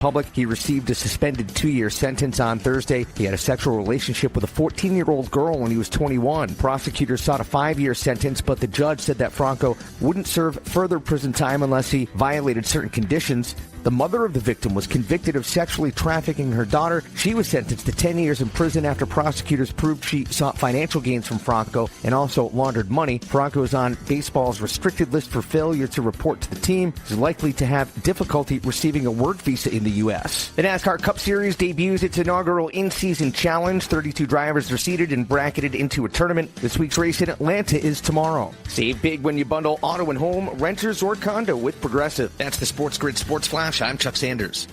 Public. He received a suspended 2-year sentence on Thursday. He had a sexual relationship with a 14-year-old girl when he was 21. Prosecutors sought a 5-year sentence, but the judge said that Franco wouldn't serve further prison time unless he violated certain conditions. The mother of the victim was convicted of sexually trafficking her daughter. She was sentenced to 10 years in prison after prosecutors proved she sought financial gains from Franco and also laundered money. Franco is on baseball's restricted list for failure to report to the team. He's likely to have difficulty receiving a work visa in the U.S. The NASCAR Cup Series debuts its inaugural in-season challenge. 32 drivers are seeded and bracketed into a tournament. This week's race in Atlanta is tomorrow. Save big when you bundle auto and home, renters, or condo with Progressive. That's the SportsGrid Sports Flash. I'm Chuck Sanders.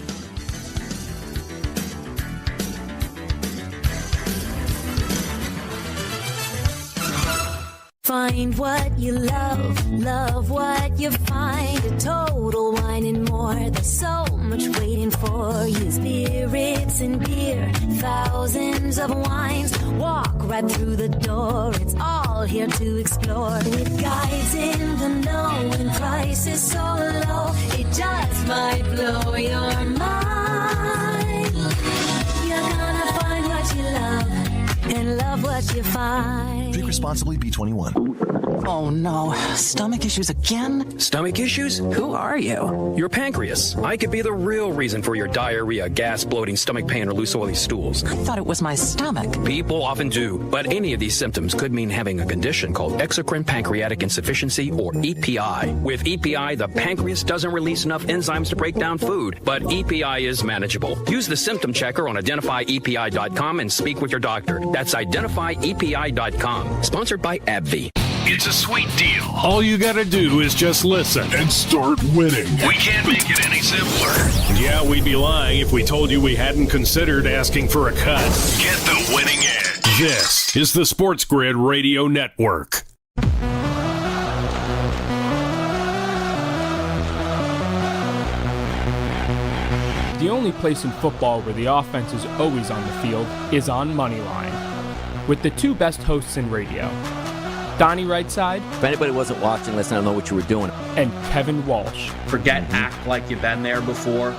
Find what you love what you find. A total wine and more. There's so much waiting for you. Spirits and beer, thousands of wines. Walk right through the door. It's all here to explore. With guides in the know and prices so low, it just might blow your mind. You're gonna find what you love and love what you find. Drink responsibly, B21. Oh no, stomach issues again? Stomach issues? Who are you? Your pancreas. I could be the real reason for your diarrhea, gas, bloating, stomach pain, or loose oily stools. I thought it was my stomach. People often do, but any of these symptoms could mean having a condition called exocrine pancreatic insufficiency, or EPI. With EPI, the pancreas doesn't release enough enzymes to break down food, but EPI is manageable. Use the symptom checker on identifyepi.com and speak with your doctor. That's identifyepi.com. Sponsored by AbbVie. It's a sweet deal. All you gotta do is just listen and start winning. We can't make it any simpler. Yeah, we'd be lying if we told you we hadn't considered asking for a cut. Get the winning edge. This is the SportsGrid Radio Network. The only place in football where the offense is always on the field is on Moneyline. With the two best hosts in radio, Donnie Rightside. If anybody wasn't watching, let's not know what you were doing. And Kevin Walsh. Forget act like you've been there before.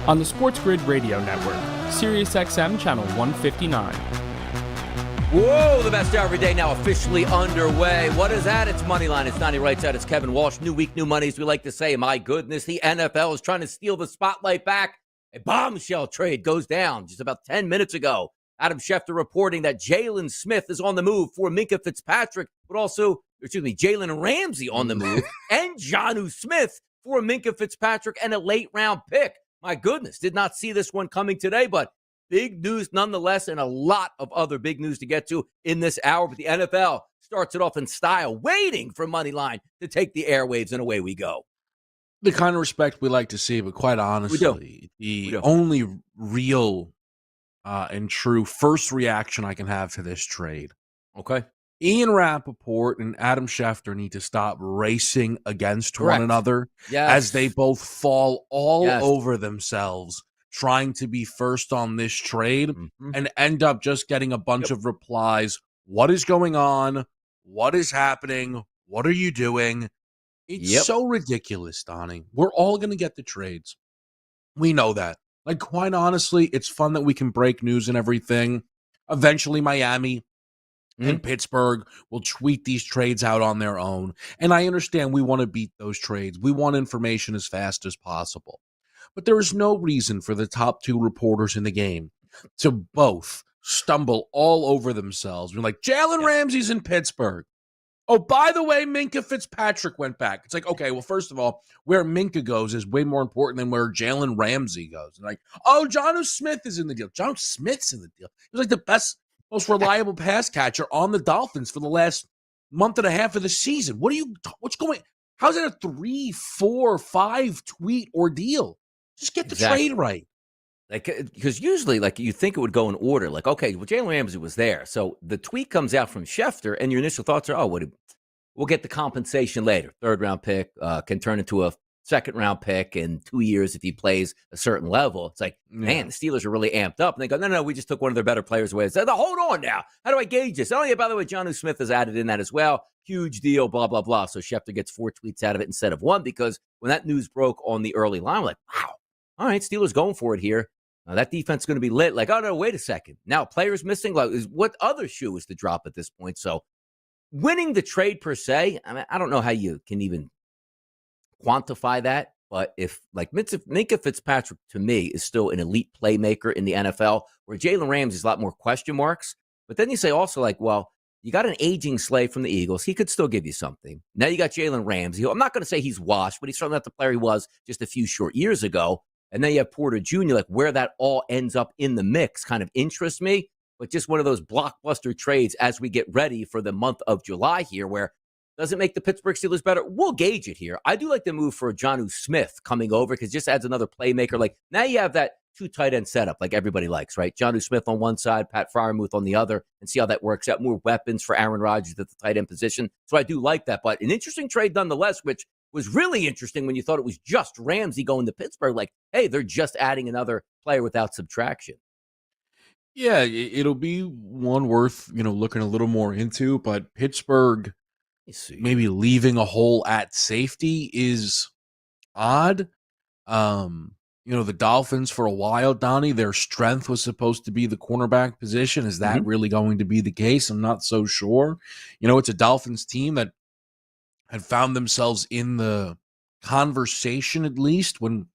On the SportsGrid Radio Network, SiriusXM Channel 159. Whoa, the best hour every day now officially underway. What is that? It's Moneyline. It's Donnie Rightside. It's Kevin Walsh. New week, new money, as we like to say. My goodness, the NFL is trying to steal the spotlight back. A bombshell trade goes down just about 10 minutes ago. Adam Schefter reporting that Jalen Smith is on the move for Minkah Fitzpatrick, but also, Jalen Ramsey on the move, and Jonnu Smith for Minkah Fitzpatrick and a late-round pick. My goodness, did not see this one coming today, but big news nonetheless, and a lot of other big news to get to in this hour. But the NFL starts it off in style, waiting for Moneyline to take the airwaves, and away we go. The kind of respect we like to see, but quite honestly, the only real and true first reaction I can have to this trade. Okay. Ian Rappaport and Adam Schefter need to stop racing against one another as they both fall all over themselves trying to be first on this trade and end up just getting a bunch of replies. What is going on? What is happening? What are you doing? It's so ridiculous, Donnie. We're all going to get the trades. We know that. Like, quite honestly, it's fun that we can break news and everything. Eventually, Miami and Pittsburgh will tweet these trades out on their own. And I understand we want to beat those trades. We want information as fast as possible. But there is no reason for the top two reporters in the game to both stumble all over themselves. We're like, Jalen Ramsey's in Pittsburgh. Oh, by the way, Minkah Fitzpatrick went back. It's like, okay, well, first of all, where Minkah goes is way more important than where Jalen Ramsey goes. And like, oh, Jonnu Smith is in the deal. Jonnu Smith's in the deal. He was like the best, most reliable pass catcher on the Dolphins for the last month and a half of the season. What's going, how's that a 3, 4, 5 tweet ordeal? Just get the trade right. Like, because usually, like, you think it would go in order. Like, okay, well, Jalen Ramsey was there. So the tweet comes out from Schefter, and your initial thoughts are, we'll get the compensation later. Third-round pick can turn into a second-round pick in 2 years if he plays a certain level. It's like, man, the Steelers are really amped up. And they go, no, we just took one of their better players away. So, hold on now. How do I gauge this? Oh, yeah, by the way, Jonnu Smith is added in that as well. Huge deal, blah, blah, blah. So Schefter gets 4 tweets out of it instead of 1, because when that news broke on the early line, we're like, wow. all right, Steelers going for it here. Now that defense is going to be lit. Like, oh, no, wait a second. Now players missing. Like, what other shoe is the drop at this point? So winning the trade per se, I mean, I don't know how you can even quantify that. But if, like, Minkah Fitzpatrick, to me, is still an elite playmaker in the NFL, where Jalen Ramsey is a lot more question marks. But then you say also, like, well, you got an aging Slay from the Eagles. He could still give you something. Now you got Jalen Ramsey. I'm not going to say he's washed, but he's certainly not the player he was just a few short years ago. And then you have Porter Jr., like where that all ends up in the mix kind of interests me. But just one of those blockbuster trades as we get ready for the month of July here, where does it make the Pittsburgh Steelers better? We'll gauge it here. I do like the move for Jonnu Smith coming over because it just adds another playmaker. Like now you have that 2 tight end setup like everybody likes, right? Jonnu Smith on one side, Pat Freiermuth on the other, and see how that works out. More weapons for Aaron Rodgers at the tight end position. So I do like that. But an interesting trade nonetheless, which was really interesting when you thought it was just Ramsey going to Pittsburgh. Like, hey, they're just adding another player without subtraction. Yeah, it'll be one worth, looking a little more into, but Pittsburgh maybe leaving a hole at safety is odd. The Dolphins for a while, Donnie, their strength was supposed to be the cornerback position. Is that really going to be the case? I'm not so sure. It's a Dolphins team that had found themselves in the conversation, at least when,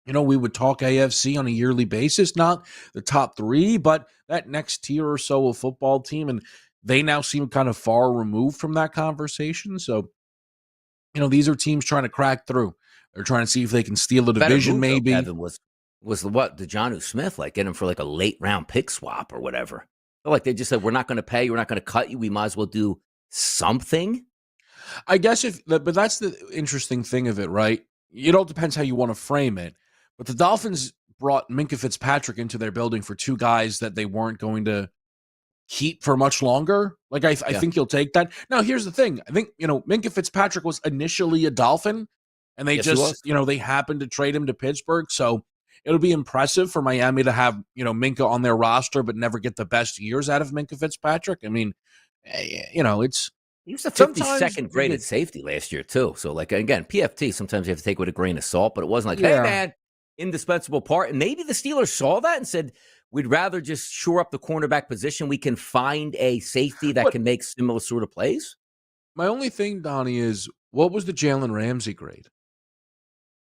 we would talk AFC on a yearly basis, not the top 3, but that next tier or so of football team. And they now seem kind of far removed from that conversation. So, these are teams trying to crack through. They're trying to see if they can steal the division, maybe. Kevin, was the Jonnu Smith, like get him for like a late round pick swap or whatever. Like they just said, we're not going to pay, we're not going to cut you. We might as well do something. I guess but that's the interesting thing of it, right? It all depends how you want to frame it. But the Dolphins brought Minkah Fitzpatrick into their building for 2 guys that they weren't going to keep for much longer. Like I think you'll take that. Now, here's the thing. I think, Minkah Fitzpatrick was initially a Dolphin, and they they happened to trade him to Pittsburgh. So it'll be impressive for Miami to have, Minkah on their roster, but never get the best years out of Minkah Fitzpatrick. I mean, it's. He was the 52nd graded safety last year, too. So, like, again, PFT, sometimes you have to take it with a grain of salt, but it wasn't like, hey, man, indispensable part. And maybe the Steelers saw that and said, we'd rather just shore up the cornerback position. We can find a safety that can make similar sort of plays. My only thing, Donnie, is what was the Jalen Ramsey grade?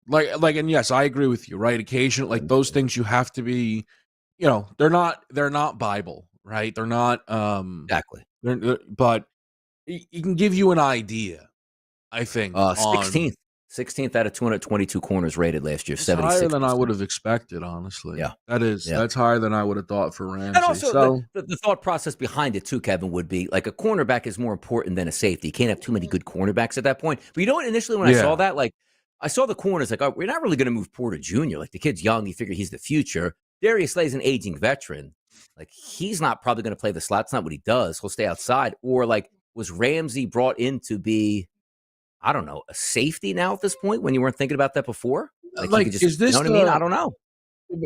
Like, and yes, I agree with you, right? Occasionally, like those things you have to be, they're not Bible, right? They're not, exactly. But it can give you an idea, I think. 16th out of 222 corners rated last year. 76%. Higher than I would have expected, honestly. Yeah, that's higher than I would have thought for Ramsey. And also, the thought process behind it too, Kevin, would be like a cornerback is more important than a safety. You can't have too many good cornerbacks at that point. But you know what? Initially, when I saw that, like I saw the corners, like, oh, we're not really going to move Porter Jr. Like the kid's young, you figure he's the future. Darius Slay's an aging veteran. Like he's not probably going to play the slot. That's not what he does. He'll stay outside. Or like, was Ramsey brought in to be, I don't know, a safety now at this point when you weren't thinking about that before? Like is this, you know what I mean? I don't know.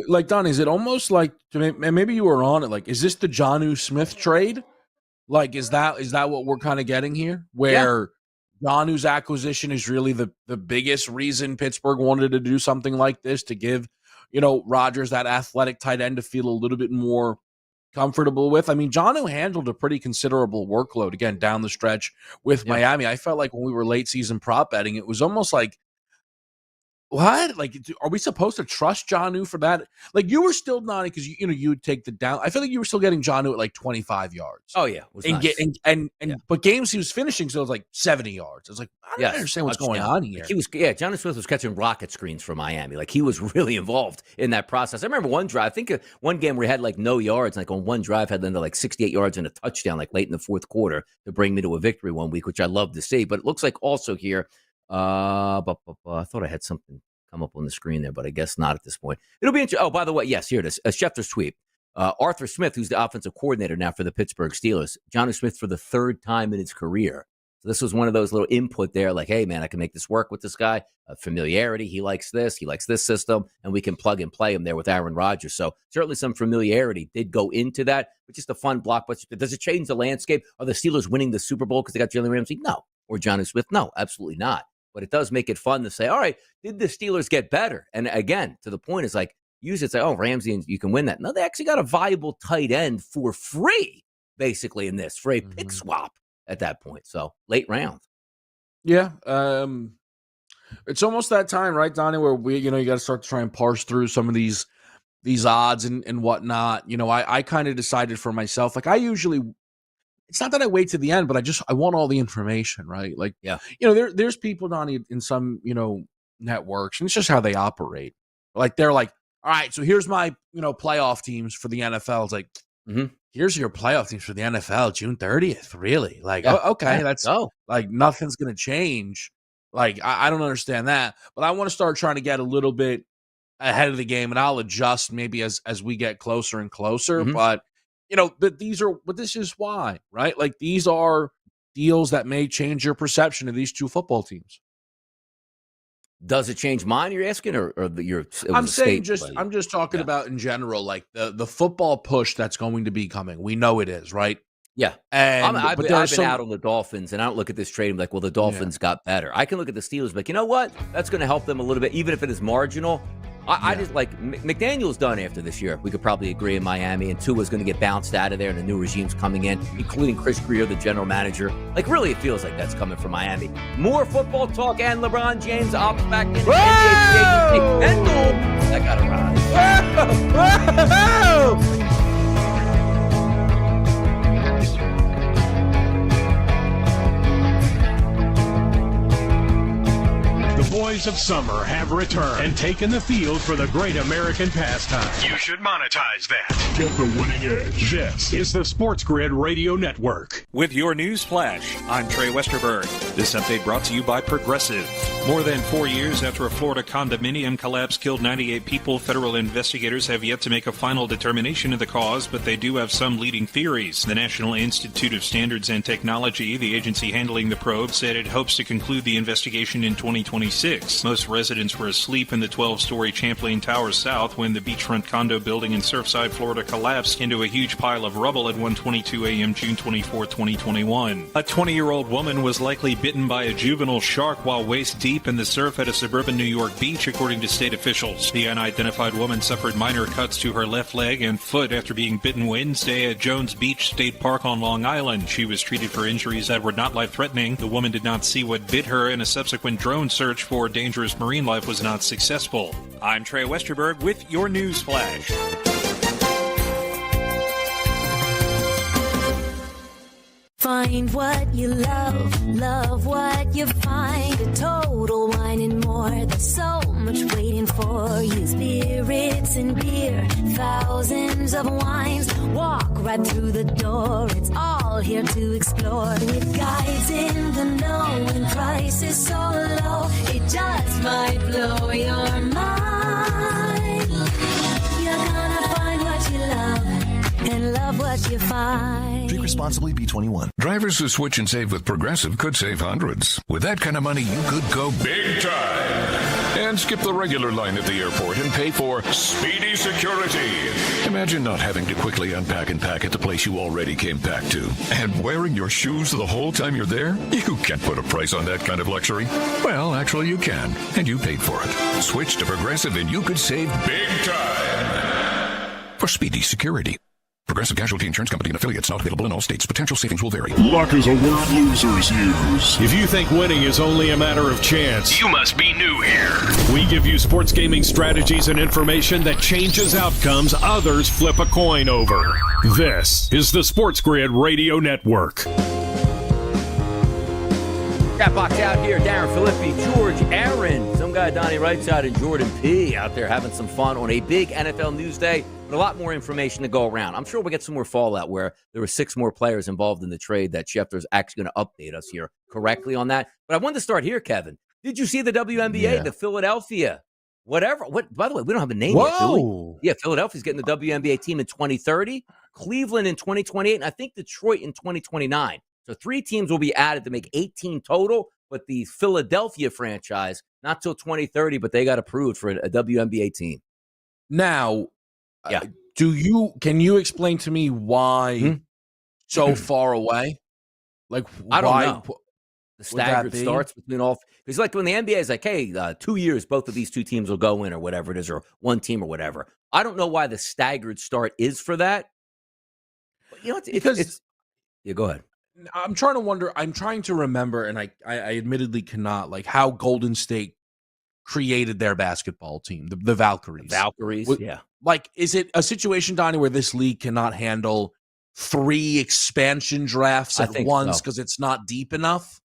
Like, Don, is it almost like, and maybe you were on it, like, is this the Jonnu Smith trade? Like, is that what we're kind of getting here? Where Jonnu's acquisition is really the biggest reason Pittsburgh wanted to do something like this, to give, Rodgers that athletic tight end to feel a little bit more comfortable with. I mean, Jonnu handled a pretty considerable workload, again, down the stretch with Miami. I felt like when we were late season prop betting, it was almost like, what? Like, are we supposed to trust Jonnu for that? Like, you were still not, because you would take the down. I feel like you were still getting Jonnu at like 25 yards. Oh yeah, but games he was finishing, so it was like 70 yards. I was like, I don't understand what's going on here. Like Jonnu Smith was catching rocket screens for Miami. Like he was really involved in that process. I remember one drive. I think one game where he had like no yards, like on one drive had like 68 yards and a touchdown, like late in the fourth quarter to bring me to a victory one week, which I love to see. But it looks like also here. I thought I had something come up on the screen there, but I guess not at this point. It'll be interesting. Oh, by the way, yes, here it is. Schefter's tweet. Arthur Smith, who's the offensive coordinator now for the Pittsburgh Steelers, Jonnu Smith for the 3rd time in his career. So this was one of those little input there, like, hey, man, I can make this work with this guy. Familiarity. He likes this system, and we can plug and play him there with Aaron Rodgers. So certainly some familiarity did go into that, but just a fun blockbuster. Does it change the landscape? Are the Steelers winning the Super Bowl because they got Jalen Ramsey? No. Or Jonnu Smith? No, absolutely not. but it does make it fun to say, all right, did the Steelers get better? And again, to the point is like, usually it's like, oh, Ramsey, and you can win that. No, they actually got a viable tight end for free, basically, in this, for a pick swap at that point. So late round. Yeah. It's almost that time, right, Donnie, where you got to start to try and parse through some of these odds and whatnot. I kind of decided for myself, like I usually, it's not that I wait to the end, but I want all the information, right? Like, there's people, Donnie, in some, networks, and it's just how they operate. Like, they're like, all right, so here's my, playoff teams for the NFL. It's like, here's your playoff teams for the NFL, June 30th. Really? Like, okay, that's like nothing's going to change. Like, I don't understand that, but I want to start trying to get a little bit ahead of the game, and I'll adjust maybe as we get closer and closer. But, but this is why, right? Like, these are deals that may change your perception of these two football teams. Does it change mine, you're asking, or I'm saying I'm just talking about in general, like the football push that's going to be coming. We know it is, right? Yeah. And I've been out on the Dolphins, and I don't look at this trade and be like, well, the Dolphins got better. I can look at the Steelers, but you know what? That's going to help them a little bit, even if it is marginal. I just like McDaniel's done after this year. We could probably agree in Miami, and Tua's going to get bounced out of there, and the new regime's coming in, including Chris Greer, the general manager. Like, really, it feels like that's coming from Miami. More football talk, and LeBron James opts back in the NBA. That got a rise. The boys of summer have returned and taken the field for the great American pastime. You should monetize that. Get the winning edge. This is the SportsGrid Radio Network. With your news flash, I'm Trey Westerberg. This update brought to you by Progressive. More than 4 years after a Florida condominium collapse killed 98 people, federal investigators have yet to make a final determination of the cause, but they do have some leading theories. The National Institute of Standards and Technology, the agency handling the probe, said it hopes to conclude the investigation in 2026. Most residents were asleep in the 12-story Champlain Towers South when the beachfront condo building in Surfside, Florida collapsed into a huge pile of rubble at 1:22 a.m. June 24, 2021. A 20-year-old woman was likely bitten by a juvenile shark while waist deep in the surf at a suburban New York beach, according to state officials. The unidentified woman suffered minor cuts to her left leg and foot after being bitten Wednesday at Jones Beach State Park on Long Island. She was treated for injuries that were not life-threatening. The woman did not see what bit her, and a subsequent drone search for dangerous marine life was not successful. I'm Trey Westerberg with your news flash. Find what you love, love what you find. A total wine and more. There's so much waiting for you. Spirits and beer, thousands of wines. Walk right through the door. It's all here to explore. With guides in the know and prices so low, it just might blow your mind. You're gonna find what you love and love what you find. Drink responsibly, B21. Drivers who switch and save with Progressive could save hundreds. With that kind of money, you could go big time and skip the regular line at the airport and pay for speedy security. Imagine not having to quickly unpack and pack at the place you already came back to. And wearing your shoes the whole time you're there? You can't put a price on that kind of luxury. Well, actually you can, and you paid for it. Switch to Progressive and you could save big time for speedy security. Progressive Casualty Insurance Company and affiliates, not available in all states. Potential savings will vary. Luck is a word losers use. If you think winning is only a matter of chance, you must be new here. We give you sports gaming strategies and information that changes outcomes others flip a coin over. This is the SportsGrid Radio Network. Chat box out here, Darren Filippi, George Aaron, some guy Donnie Rightside, and Jordan P. out there having some fun on a big NFL news day. But a lot more information to go around. I'm sure we'll get some more fallout where there were 6 more players involved in the trade that Schefter's actually going to update us here correctly on that. But I wanted to start here, Kevin. Did you see the WNBA, the Philadelphia, whatever? What? By the way, we don't have a name yet, do we? Yeah, Philadelphia's getting the WNBA team in 2030, Cleveland in 2028, and I think Detroit in 2029. So 3 teams will be added to make 18 total, but the Philadelphia franchise, not till 2030, but they got approved for a WNBA team. Now, can you explain to me why so far away? Like, I don't know. The staggered starts between all. Because like when the NBA is like, hey, 2 years, both of these two teams will go in or whatever it is, or one team or whatever. I don't know why the staggered start is for that. But, it's yeah, go ahead. I'm trying to remember, and I admittedly cannot, like how Golden State created their basketball team, the Valkyries. Yeah. Like, is it a situation, Donnie, where this league cannot handle 3 expansion drafts at once because it's not deep enough?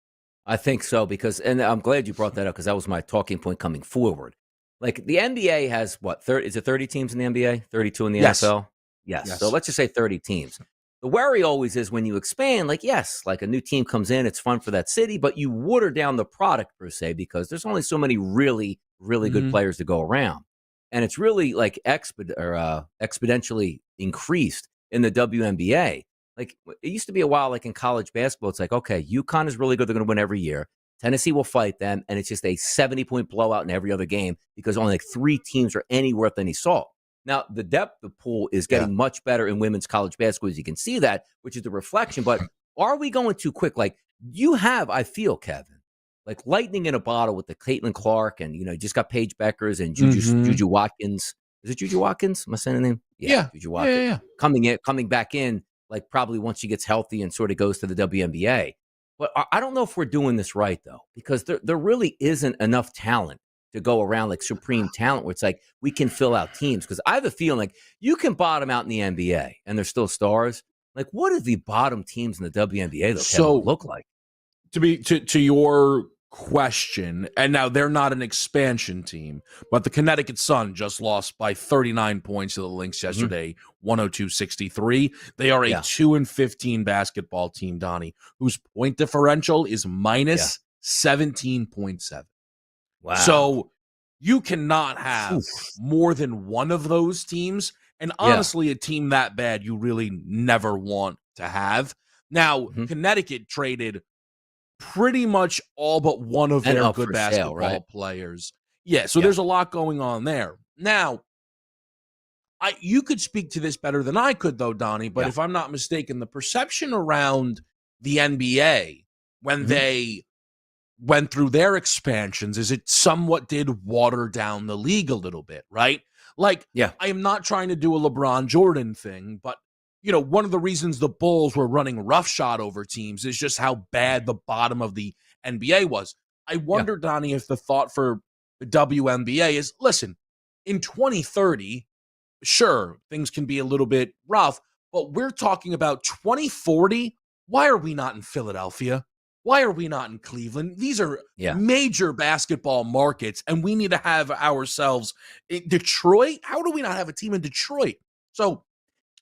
I think so, and I'm glad you brought that up because that was my talking point coming forward. Like the NBA has what, 30? Is it 30 teams in the NBA? 32 in the NFL? Yes. So let's just say 30 teams. The worry always is when you expand, like, yes, like a new team comes in, it's fun for that city, but you water down the product per se because there's only so many really, really good players to go around. And it's really like exponentially increased in the WNBA. Like it used to be a while, like in college basketball, it's like, okay, UConn is really good. They're going to win every year. Tennessee will fight them. And it's just a 70-point blowout in every other game because only like 3 teams are any worth any salt. Now, the depth of pool is getting much better in women's college basketball, as you can see that, which is the reflection. But are we going too quick? Like you have, I feel, Kevin, like lightning in a bottle with the Caitlin Clark and, you just got Paige Beckers and Juju Watkins. Is it Juju Watkins? Am I saying the name? Yeah. Juju Watkins. Yeah. Coming back in, like probably once she gets healthy and sort of goes to the WNBA. But I don't know if we're doing this right, though, because there really isn't enough talent to go around, like supreme talent, where it's like we can fill out teams. Because I have a feeling like you can bottom out in the NBA and they're still stars. Like, what do the bottom teams in the WNBA look like? To your question, and now they're not an expansion team, but the Connecticut Sun just lost by 39 points to the Lynx yesterday, 102-63. They are a 2-15 basketball team, Donnie, whose point differential is minus 17.7. Wow. So you cannot have more than one of those teams. And honestly, a team that bad, you really never want to have. Now, Connecticut traded pretty much all but one of their good basketball players. Yeah, so there's a lot going on there. Now, you could speak to this better than I could, though, Donnie, but if I'm not mistaken, the perception around the NBA when they went through their expansions is it somewhat did water down the league a little bit, right? Like, I am not trying to do a LeBron Jordan thing, but, one of the reasons the Bulls were running roughshod over teams is just how bad the bottom of the NBA was. I wonder, Donnie, if the thought for the WNBA is, listen, in 2030, sure, things can be a little bit rough, but we're talking about 2040. Why are we not in Philadelphia? Why are we not in Cleveland? These are major basketball markets, and we need to have ourselves in Detroit. How do we not have a team in Detroit? So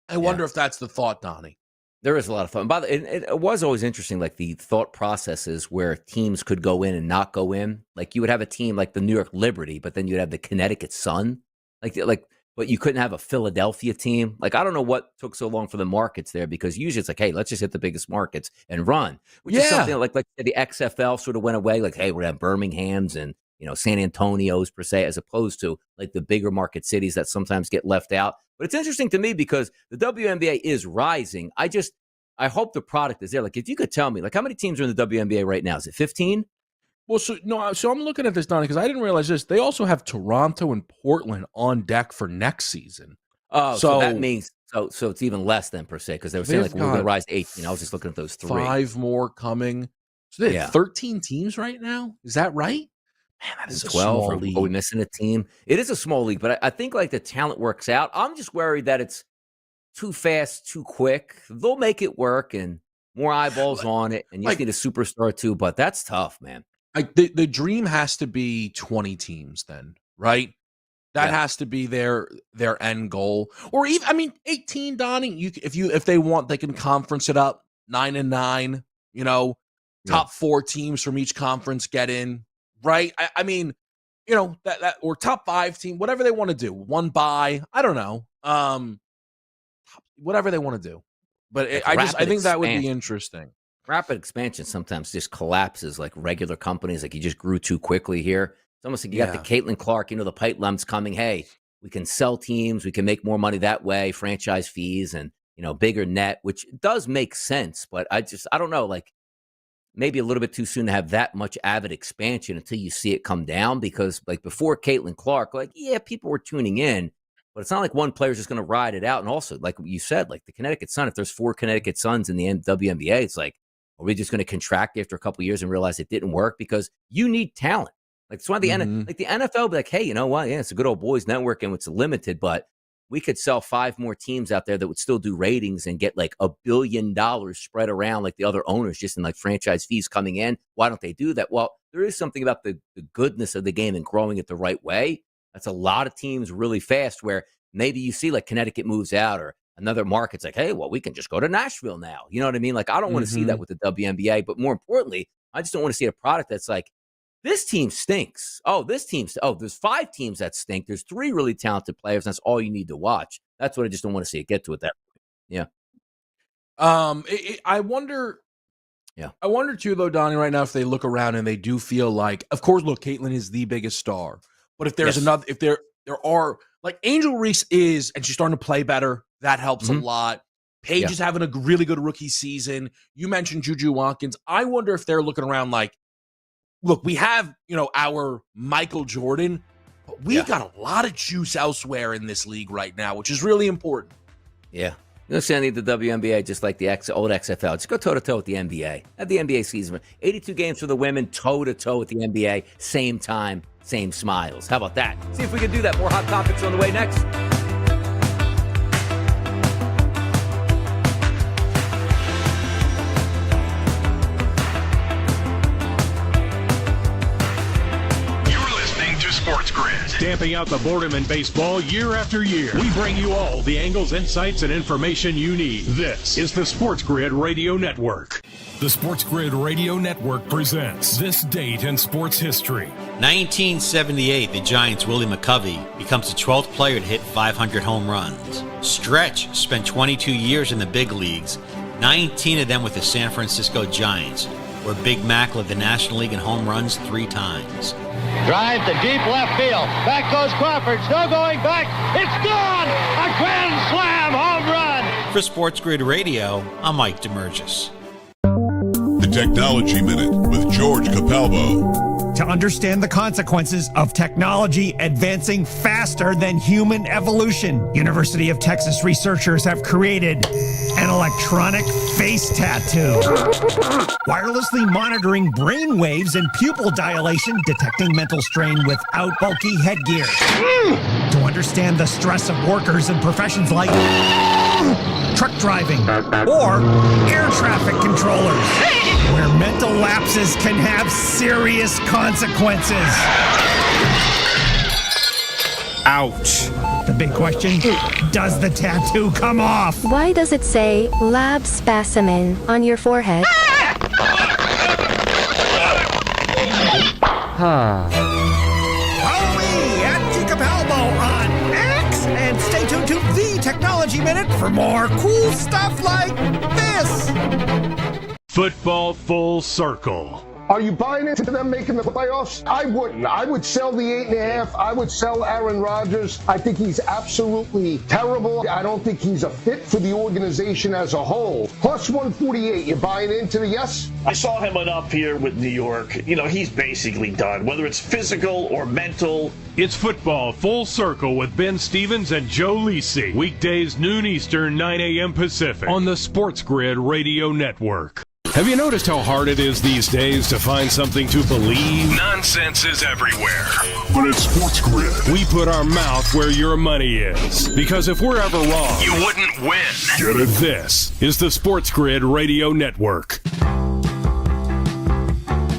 I wonder if that's the thought, Donnie. There is a lot of fun. By the it was always interesting, like the thought processes where teams could go in and not go in. Like you would have a team like the New York Liberty, but then you'd have the Connecticut Sun. But you couldn't have a Philadelphia team. Like, I don't know what took so long for the markets there because usually it's like, hey, let's just hit the biggest markets and run. Which is something like the XFL sort of went away. Like, hey, we're going to have Birmingham's and, San Antonio's per se, as opposed to like the bigger market cities that sometimes get left out. But it's interesting to me because the WNBA is rising. I hope the product is there. Like, if you could tell me, like, how many teams are in the WNBA right now? Is it 15? Well, so I'm looking at this, Donnie, because I didn't realize this. They also have Toronto and Portland on deck for next season. Oh, so that means so it's even less than per se because they were saying like we're going to rise to 18. I was just looking at those 3. 5 more coming. So they have 13 teams right now. Is that right? Man, that is 12. A small league. Are we missing a team? It is a small league, but I think like the talent works out. I'm just worried that it's too fast, too quick. They'll make it work and more eyeballs on it, and you just need a superstar too. But that's tough, man. Like the dream has to be 20 teams then, right? That has to be their end goal. Or even 18, Donnie. If they want, they can conference it up 9-9, top 4 teams from each conference get in, right? That or top 5 team, whatever they want to do. 1 bye, I don't know. Whatever they want to do. But I think that would be interesting. Rapid expansion sometimes just collapses like regular companies. Like you just grew too quickly here. It's almost like you got the Caitlin Clark, the pipeline coming. Hey, we can sell teams. We can make more money that way. Franchise fees and, bigger net, which does make sense. But I don't know. Like maybe a little bit too soon to have that much avid expansion until you see it come down, because like before Caitlin Clark, like, yeah, people were tuning in, but it's not like one player's just going to ride it out. And also, like you said, like the Connecticut Sun, if there's 4 Connecticut Suns in the WNBA, it's like, are we just going to contract after a couple of years and realize it didn't work? Because you need talent. Like, it's why the NFL be like, hey, you know what? Yeah, it's a good old boys network and it's limited, but we could sell 5 more teams out there that would still do ratings and get like $1 billion spread around like the other owners, just in like franchise fees coming in. Why don't they do that? Well, there is something about the goodness of the game and growing it the right way. That's a lot of teams really fast, where maybe you see like Connecticut moves out, or another market's like, hey, well, we can just go to Nashville now. You know what I mean? Like, I don't want to see that with the WNBA, but more importantly, I just don't want to see a product that's like, this team stinks. There's 5 teams that stink. There's 3 really talented players. That's all you need to watch. That's what I just don't want to see it get to at that point. Yeah. I wonder. Yeah. I wonder too, though, Donnie, right now, if they look around and they do feel like, of course, look, Caitlin is the biggest star, but if there's another, if there are, like, Angel Reese is, and she's starting to play better, that helps a lot. Paige is having a really good rookie season. You mentioned Juju Watkins. I wonder if they're looking around like, look, we have, our Michael Jordan, but we got a lot of juice elsewhere in this league right now, which is really important. Yeah. You know, Sandy, the WNBA, just like the old XFL, just go toe-to-toe with the NBA. Have the NBA season. 82 games for the women, toe-to-toe with the NBA, same time, same smiles. How about that? See if we can do that. More hot topics on the way next. Stamping out the boredom in baseball year after year. We bring you all the angles, insights, and information you need. This is the SportsGrid Radio Network. The SportsGrid Radio Network presents This Date in Sports History. 1978, the Giants' Willie McCovey becomes the 12th player to hit 500 home runs. Stretch spent 22 years in the big leagues, 19 of them with the San Francisco Giants, where Big Mac led the National League in home runs 3 times. Drive to deep left field. Back goes Crawford. Still going back. It's gone! A grand slam home run! For SportsGrid Radio, I'm Mike DeMurgis. The Technology Minute with George Capalbo. To understand the consequences of technology advancing faster than human evolution, University of Texas researchers have created an electronic face tattoo, wirelessly monitoring brain waves and pupil dilation, detecting mental strain without bulky headgear. To understand the stress of workers in professions like truck driving or air traffic controllers, where mental lapses can have serious consequences. Ouch. The big question, does the tattoo come off? Why does it say lab specimen on your forehead? Follow me at G Capalbo on X and stay tuned to the Technology Minute for more cool stuff like this. Football Full Circle. Are you buying into them making the playoffs? I wouldn't. I would sell the 8.5. I would sell Aaron Rodgers. I think he's absolutely terrible. I don't think he's a fit for the organization as a whole. Plus 148. You buying into the yes? I saw him up here with New York. You know, he's basically done, whether it's physical or mental. It's Football Full Circle with Ben Stevens and Joe Lisi. Weekdays, noon Eastern, 9 a.m. Pacific on the SportsGrid Radio Network. Have you noticed how hard it is these days to find something to believe? Nonsense is everywhere. But at SportsGrid, we put our mouth where your money is. Because if we're ever wrong, you wouldn't win. Get it? This is the SportsGrid Radio Network.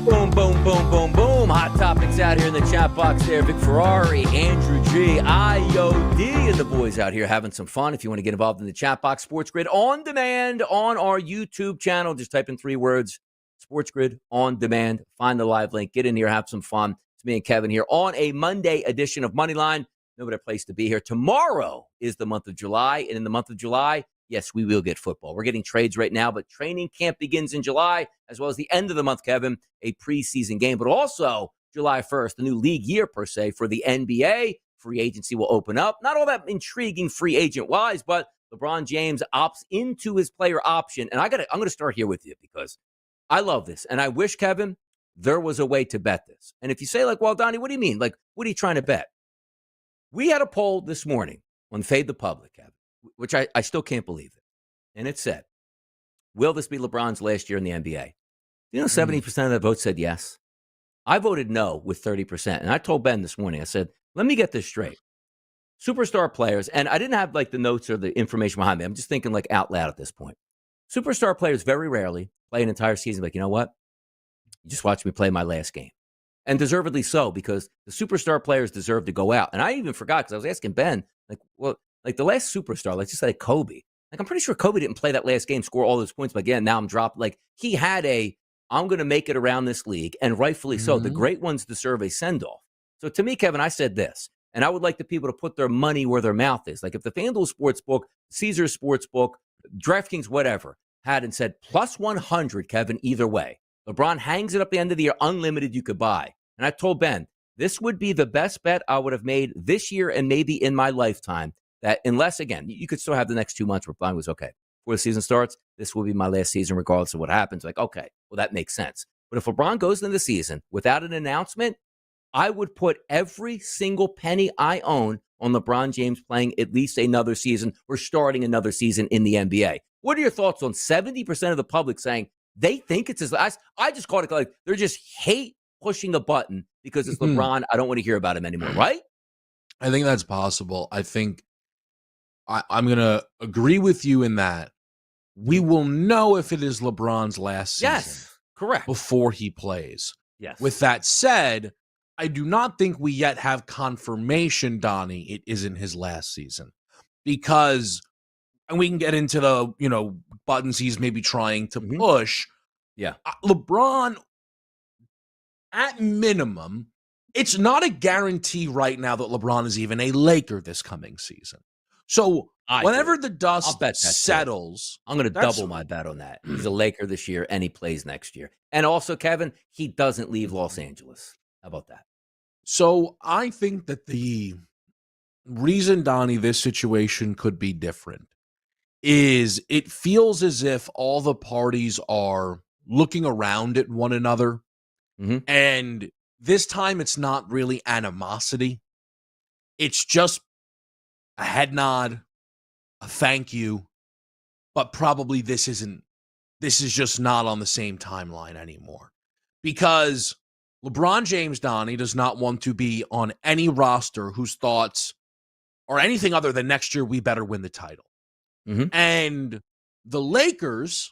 Boom, boom, boom, boom, boom. Hot topics out here in the chat box there. Vic Ferrari, Andrew G, IOD, and the boys out here having some fun. If you want to get involved in the chat box, SportsGrid On Demand on our YouTube channel. Just type in 3 words, SportsGrid On Demand. Find the live link. Get in here, have some fun. It's me and Kevin here on a Monday edition of Moneyline. No better place to be here. Tomorrow is the month of July, and in the month of July, yes, we will get football. We're getting trades right now, but training camp begins in July, as well as the end of the month, Kevin, a preseason game. But also July 1st, the new league year, per se, for the NBA. Free agency will open up. Not all that intriguing free agent-wise, but LeBron James opts into his player option. And I'm going to start here with you because I love this. And I wish, Kevin, there was a way to bet this. And if you say, like, well, Donnie, what do you mean? Like, what are you trying to bet? We had a poll this morning on Fade the Public, Kevin, which I still can't believe it. And it said, will this be LeBron's last year in the NBA? 70% of the vote said yes. I voted no with 30%. And I told Ben this morning, I said, let me get this straight. Superstar players, and I didn't have like the notes or the information behind me. I'm just thinking like out loud at this point. Superstar players very rarely play an entire season like, you know what? You just watch me play my last game. And deservedly so, because the superstar players deserve to go out. And I even forgot, because I was asking Ben, like, well, like the last superstar, like just like Kobe. Like, I'm pretty sure Kobe didn't play that last game, score all those points, but again, now I'm dropped. Like, he had I'm going to make it around this league, and rightfully so. The great ones deserve a send-off. So to me, Kevin, I said this, and I would like the people to put their money where their mouth is. Like if the FanDuel Sportsbook, Caesars Sportsbook, DraftKings, whatever, had and said plus 100, Kevin, either way. LeBron hangs it up the end of the year, unlimited, you could buy. And I told Ben, this would be the best bet I would have made this year and maybe in my lifetime. That unless, again, you could still have the next 2 months where LeBron was okay. Before the season starts, this will be my last season regardless of what happens. Like, okay, well, that makes sense. But if LeBron goes into the season without an announcement, I would put every single penny I own on LeBron James playing at least another season or starting another season in the NBA. What are your thoughts on 70% of the public saying they think it's his last? I just called it like they're just hate pushing a button because it's LeBron. I don't want to hear about him anymore, right? I think that's possible. I think I'm going to agree with you in that we will know if it is LeBron's last season. Yes, correct. Before he plays. Yes. With that said, I do not think we yet have confirmation, Donnie, it isn't his last season. Because, and we can get into the, buttons he's maybe trying to push. Yeah. LeBron, at minimum, it's not a guarantee right now that LeBron is even a Laker this coming season. So whenever the dust settles, I'm going to double my bet on that. He's a Laker this year, and he plays next year. And also, Kevin, he doesn't leave Los Angeles. How about that? So I think that the reason, Donnie, this situation could be different is it feels as if all the parties are looking around at one another. And this time it's not really animosity. It's just a head nod, a thank you, but probably this is just not on the same timeline anymore. Because LeBron James, Donnie, does not want to be on any roster whose thoughts are anything other than next year we better win the title. And the Lakers,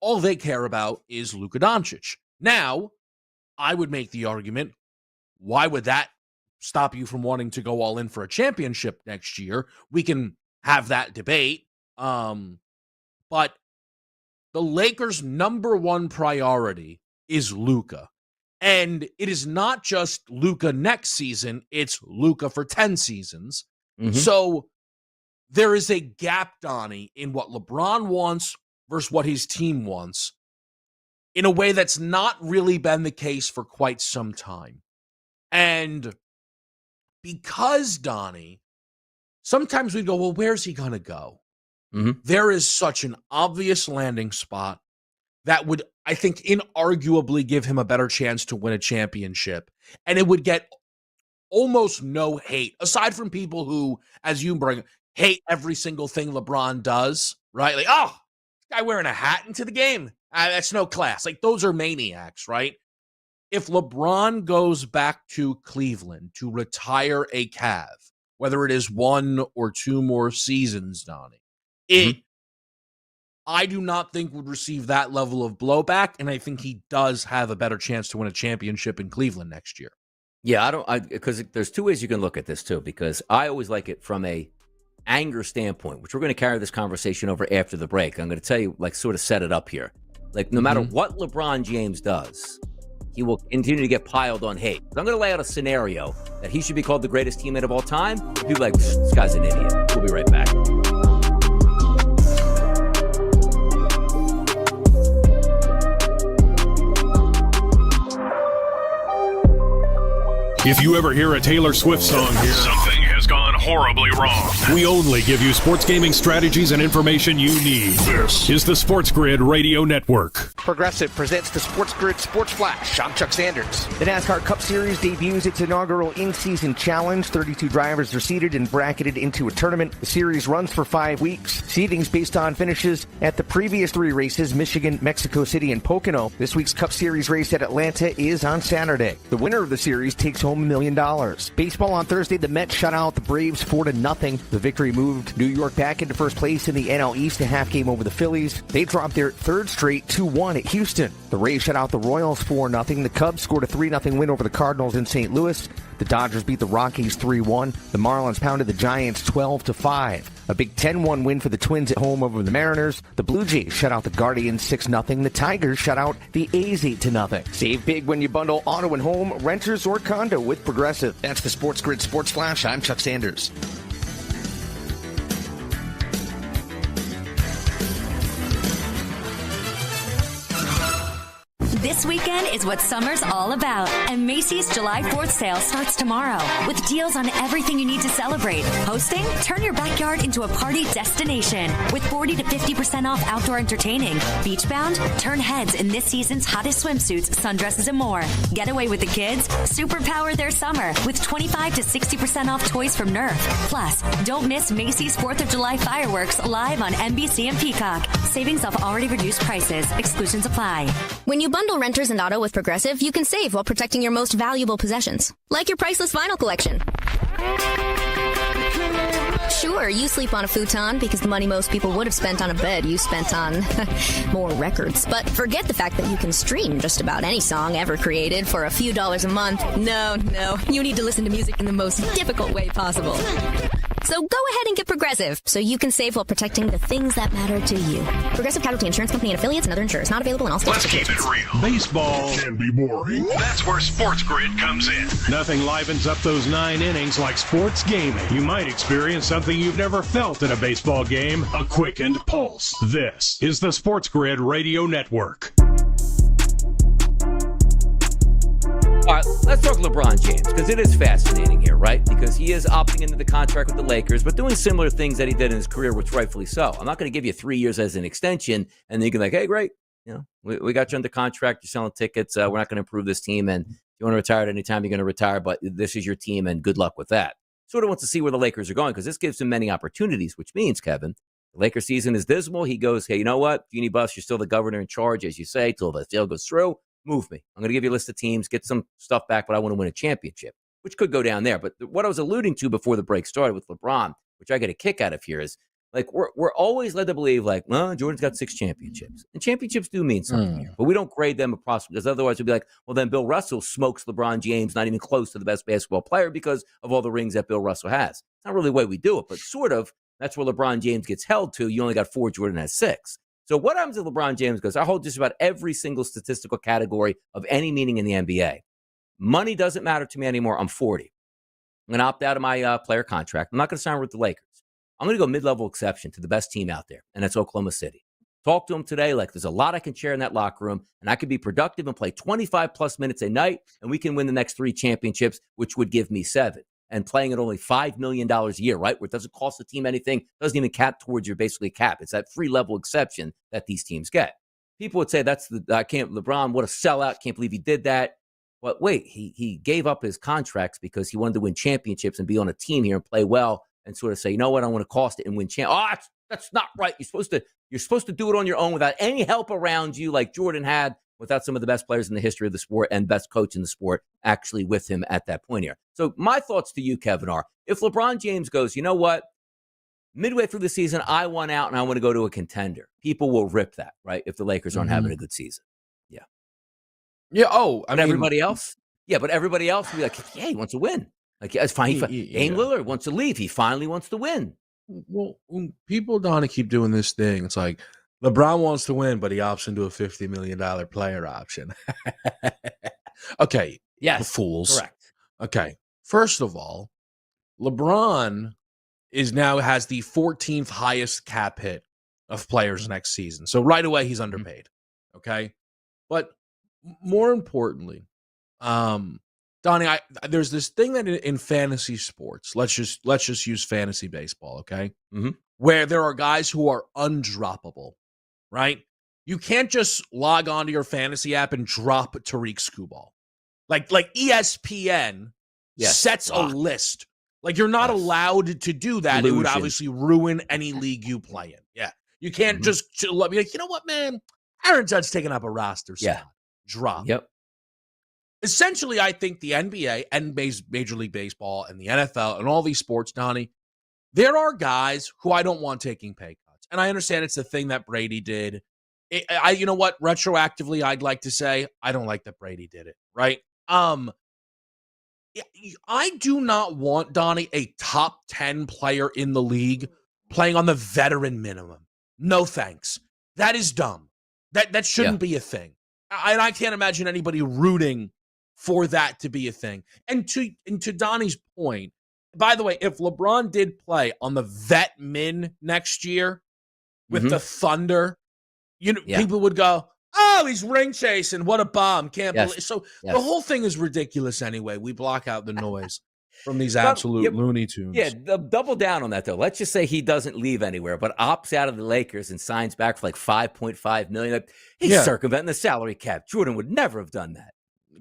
all they care about is Luka Doncic. Now, I would make the argument, why would that stop you from wanting to go all in for a championship next year? We can have that debate. But the Lakers' number one priority is Luka. And it is not just Luka next season, it's Luka for 10 seasons. So there is a gap, Donnie, in what LeBron wants versus what his team wants in a way that's not really been the case for quite some time. And because, Donnie, sometimes we go, well, where's he going to go? There is such an obvious landing spot that would, I think, inarguably give him a better chance to win a championship. And it would get almost no hate, aside from people who, as you bring, hate every single thing LeBron does, right? Like, oh, this guy wearing a hat into the game. That's no class. Like, those are maniacs, right? If LeBron goes back to Cleveland to retire a Cav, whether it is 1 or 2 more seasons, Donnie, I do not think would receive that level of blowback, and I think he does have a better chance to win a championship in Cleveland next year. Yeah, because there's 2 ways you can look at this too, because I always like it from a anger standpoint, which we're going to carry this conversation over after the break. I'm going to tell you, like, sort of set it up here. Like, no matter what LeBron James does, he will continue to get piled on hate. I'm going to lay out a scenario that he should be called the greatest teammate of all time. People are like, this guy's an idiot. We'll be right back. If you ever hear a Taylor Swift song here, something has gone horribly wrong. We only give you sports gaming strategies and information you need. This is the SportsGrid Radio Network. Progressive presents the SportsGrid Sports Flash. I'm Chuck Sanders. The NASCAR Cup Series debuts its inaugural in-season challenge. 32 drivers are seeded and bracketed into a tournament. The series runs for 5 weeks. Seeding's based on finishes at the previous 3 races, Michigan, Mexico City, and Pocono. This week's Cup Series race at Atlanta is on Saturday. The winner of the series takes home $1 million. Baseball on Thursday, the Mets shut out the Braves 4-0. The victory moved New York back into first place in the NL East, a half game over the Phillies. They dropped their third straight 2-1 at Houston. The Rays shut out the Royals 4-0. The Cubs scored a 3-0 win over the Cardinals in St. Louis. The Dodgers beat the Rockies 3-1. The Marlins pounded the Giants 12-5. A big 10-1 win for the Twins at home over the Mariners. The Blue Jays shut out the Guardians 6-0. The Tigers shut out the A's 8-0. Save big when you bundle auto and home, renters, or condo with Progressive. That's the SportsGrid Sports Flash. I'm Chuck Sanders. This weekend is what summer's all about, and Macy's July 4th sale starts tomorrow with deals on everything you need to celebrate. Hosting? Turn your backyard into a party destination with 40 to 50% off outdoor entertaining. Beachbound? Turn heads in this season's hottest swimsuits, sundresses, and more. Get away with the kids? Superpower their summer with 25 to 60% off toys from Nerf. Plus, don't miss Macy's 4th of July fireworks live on NBC and Peacock. Savings off already reduced prices. Exclusions apply. When you bundle renters and auto with Progressive, you can save while protecting your most valuable possessions, like your priceless vinyl collection. Sure, you sleep on a futon because the money most people would have spent on a bed you spent on more records. But forget the fact that you can stream just about any song ever created for a few dollars a month. No, you need to listen to music in the most difficult way possible. So go ahead and get Progressive so you can save while protecting the things that matter to you. Progressive Casualty Insurance Company and affiliates and other insurers. Not available in all states. Let's keep it real. Baseball can be boring. That's where SportsGrid comes in. Nothing livens up those 9 innings like sports gaming. You might experience something you've never felt in a baseball game, a quickened pulse. This is the SportsGrid Radio Network. All right, let's talk LeBron James, because it is fascinating here, right? Because he is opting into the contract with the Lakers, but doing similar things that he did in his career, which rightfully so. I'm not going to give you 3 years as an extension, and then you can be like, hey, great, we got you under contract, you're selling tickets, we're not going to improve this team, and if you want to retire at any time, you're going to retire, but this is your team, and good luck with that. Sort of wants to see where the Lakers are going, because this gives him many opportunities, which means, Kevin, the Lakers season is dismal. He goes, hey, you know what? Jeannie Buss, you're still the governor in charge, as you say, till the deal goes through. Move me. I'm going to give you a list of teams, get some stuff back, but I want to win a championship, which could go down there. But what I was alluding to before the break started with LeBron, which I get a kick out of here, is like we're always led to believe like, well, Jordan's got 6 championships. And championships do mean something here, but we don't grade them across, because otherwise we'd be like, well, then Bill Russell smokes LeBron James, not even close to the best basketball player because of all the rings that Bill Russell has. It's not really the way we do it, but sort of that's where LeBron James gets held to. You only got 4, Jordan has 6. So what happens if LeBron James goes, I hold just about every single statistical category of any meaning in the NBA. Money doesn't matter to me anymore. I'm 40. I'm going to opt out of my player contract. I'm not going to sign with the Lakers. I'm going to go mid-level exception to the best team out there, and that's Oklahoma City. Talk to him today like there's a lot I can share in that locker room, and I could be productive and play 25-plus minutes a night, and we can win the next 3 championships, which would give me 7. And playing at only $5 million a year, right? Where it doesn't cost the team anything, doesn't even cap towards your basically cap. It's that free level exception that these teams get. People would say LeBron, what a sellout. Can't believe he did that. But wait, he gave up his contracts because he wanted to win championships and be on a team here and play well and sort of say, you know what, I want to cost it and win that's not right. You're supposed to do it on your own without any help around you like Jordan had, without some of the best players in the history of the sport and best coach in the sport actually with him at that point here. So my thoughts to you, Kevin, are if LeBron James goes, you know what, midway through the season, I want out and I want to go to a contender, people will rip that, right, if the Lakers aren't having a good season. Yeah. Yeah, everybody else? Yeah, but everybody else will be like, yeah, he wants to win. Like, yeah, it's fine. Dame Lillard wants to leave. He finally wants to win. Well, when people don't want to keep doing this thing, it's like, LeBron wants to win, but he opts into a $50 million player option. Okay. Yes. Fools. Correct. Okay. First of all, LeBron has the 14th highest cap hit of players next season. So right away, he's underpaid. Okay. But more importantly, Donnie, there's this thing that in fantasy sports, let's just use fantasy baseball. Okay. Mm-hmm. Where there are guys who are undroppable. Right? You can't just log onto your fantasy app and drop Tariq Skubal. Like ESPN sets a list. Like, you're not allowed to do that. Illusion. It would obviously ruin any league you play in. Yeah. You can't just let me, like, you know what, man? Aaron Judge taking up a roster spot. Drop. Yep. Essentially, I think the NBA and Major League Baseball and the NFL and all these sports, Donnie, there are guys who I don't want taking pay cuts. And I understand it's the thing that Brady did. You know what? Retroactively, I'd like to say I don't like that Brady did it, right? I do not want, Donnie, a top 10 player in the league playing on the veteran minimum. No thanks. That is dumb. That shouldn't be a thing. I can't imagine anybody rooting for that to be a thing. And to Donnie's point, by the way, if LeBron did play on the vet min next year with the Thunder, people would go, oh, he's ring chasing. What a bomb. Can't believe. So the whole thing is ridiculous anyway. We block out the noise from these absolute Looney Tunes. Yeah, double down on that, though. Let's just say he doesn't leave anywhere, but opts out of the Lakers and signs back for like $5.5 million. He's circumventing the salary cap. Jordan would never have done that.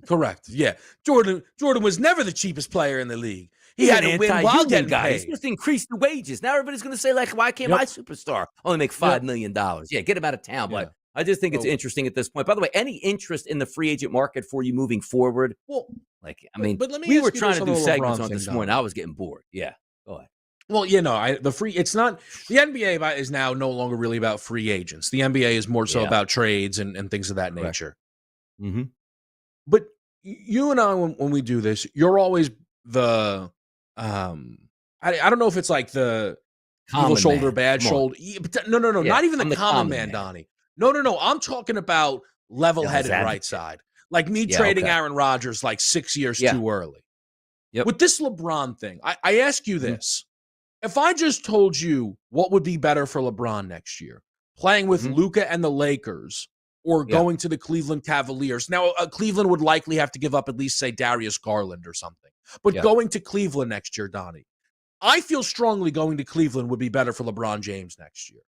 Correct. Yeah. Jordan was never the cheapest player in the league. He had to win while getting paid. He's just increased the wages. Now everybody's going to say, like, why can't my superstar only make $5 million? Yeah, get him out of town. But I just think it's interesting at this point. By the way, any interest in the free agent market for you moving forward? Well, but let me we were trying to do segments on this morning. I was getting bored. Yeah, go ahead. Well, it's not, the NBA is now no longer really about free agents. The NBA is more so about trades and things of that nature. Mm-hmm. But you and I, when we do this, you're always the, I don't know if it's like the common evil shoulder, man. bad shoulder. No, not even the common man, Donnie. No. I'm talking about level-headed right side. Like me trading Aaron Rodgers like 6 years too early. Yep. With this LeBron thing, I ask you this. If I just told you what would be better for LeBron next year, playing with Luka and the Lakers or going to the Cleveland Cavaliers. Now, Cleveland would likely have to give up at least, say, Darius Garland or something. But going to Cleveland next year, Donnie, I feel strongly going to Cleveland would be better for LeBron James next year.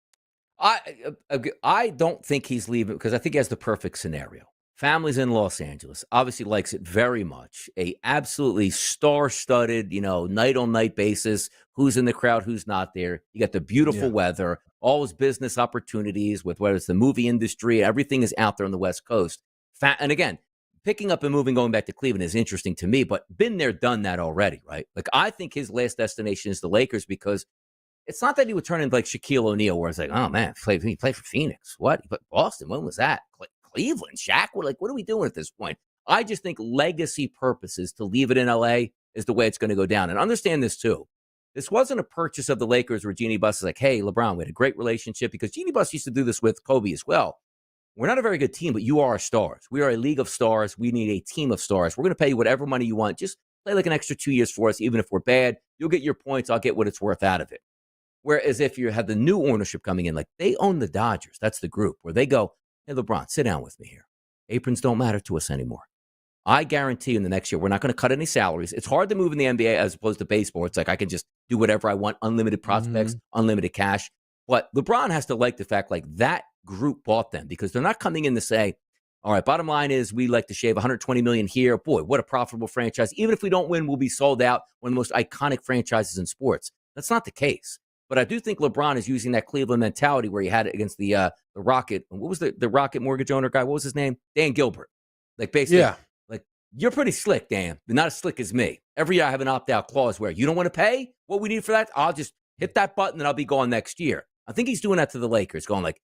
I don't think he's leaving because I think he has the perfect scenario. Family's in Los Angeles, obviously likes it very much. A absolutely star-studded, night-on-night basis. Who's in the crowd, who's not there. You got the beautiful weather, all his business opportunities with whether it's the movie industry, everything is out there on the West Coast. And again, picking up and moving, going back to Cleveland is interesting to me, but been there, done that already, right? Like, I think his last destination is the Lakers because it's not that he would turn into like Shaquille O'Neal, where it's like, oh man, he played for Phoenix. What? But Boston, when was that? Cleveland, Shaq? What are we doing at this point? I just think legacy purposes to leave it in LA is the way it's going to go down. And understand this too. This wasn't a purchase of the Lakers where Jeannie Buss is like, hey, LeBron, we had a great relationship, because Jeannie Buss used to do this with Kobe as well. We're not a very good team, but you are our stars. We are a league of stars. We need a team of stars. We're going to pay you whatever money you want. Just play like an extra 2 years for us. Even if we're bad, you'll get your points. I'll get what it's worth out of it. Whereas if you have the new ownership coming in, like they own the Dodgers, that's the group where they go, hey, LeBron, sit down with me here. Aprons don't matter to us anymore. I guarantee you in the next year, we're not going to cut any salaries. It's hard to move in the NBA as opposed to baseball. It's like I can just do whatever I want, unlimited prospects, unlimited cash. But LeBron has to like the fact like that group bought them, because they're not coming in to say, all right, bottom line is we like to shave $120 million here. Boy, what a profitable franchise. Even if we don't win, we'll be sold out. One of the most iconic franchises in sports. That's not the case. But I do think LeBron is using that Cleveland mentality where he had it against the Rocket. What was the Rocket mortgage owner guy? What was his name? Dan Gilbert. Like basically, like you're pretty slick, Dan, but not as slick as me. Every year I have an opt-out clause where you don't want to pay what we need for that. I'll just hit that button and I'll be gone next year. I think he's doing that to the Lakers, going like,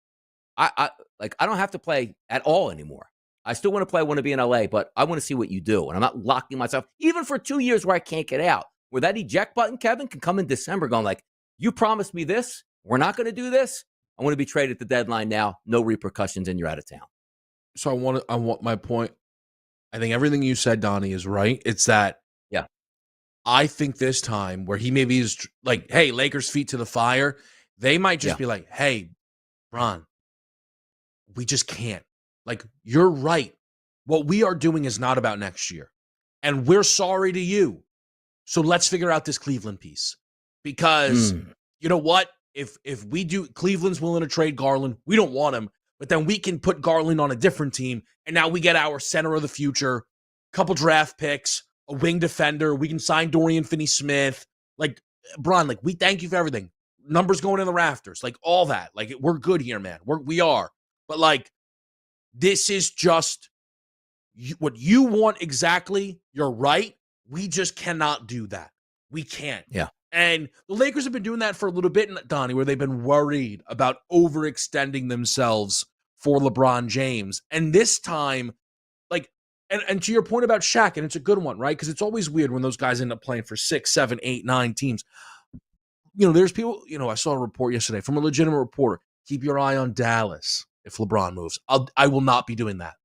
I don't have to play at all anymore. I still want to play. I want to be in LA, but I want to see what you do. And I'm not locking myself, even for 2 years where I can't get out. Where that eject button, Kevin, can come in December going like, you promised me this. We're not going to do this. I want to be traded at the deadline now. No repercussions, and you're out of town. So I want my point. I think everything you said, Donnie, is right. It's that, I think this time where he maybe is like, hey, Lakers feet to the fire, they might just be like, hey, Bron, we just can't. Like, you're right. What we are doing is not about next year. And we're sorry to you. So let's figure out this Cleveland piece. Because you know what? If we do, Cleveland's willing to trade Garland. We don't want him. but then we can put Garland on a different team, and now we get our center of the future, couple draft picks, a wing defender. We can sign Dorian Finney-Smith. Like, Bron, like, we thank you for everything. Numbers going in the rafters, like, all that. Like, we're good here, man. We are. But, like, this is just what you want exactly. You're right. We just cannot do that. We can't. Yeah. And the Lakers have been doing that for a little bit, Donnie, where they've been worried about overextending themselves for LeBron James. And this time, like, and to your point about Shaq, and it's a good one, right? Because it's always weird when those guys end up playing for 6, 7, 8, 9 teams. You know, there's people, you know, I saw a report yesterday from a legitimate reporter. Keep your eye on Dallas if LeBron moves. I will not be doing that.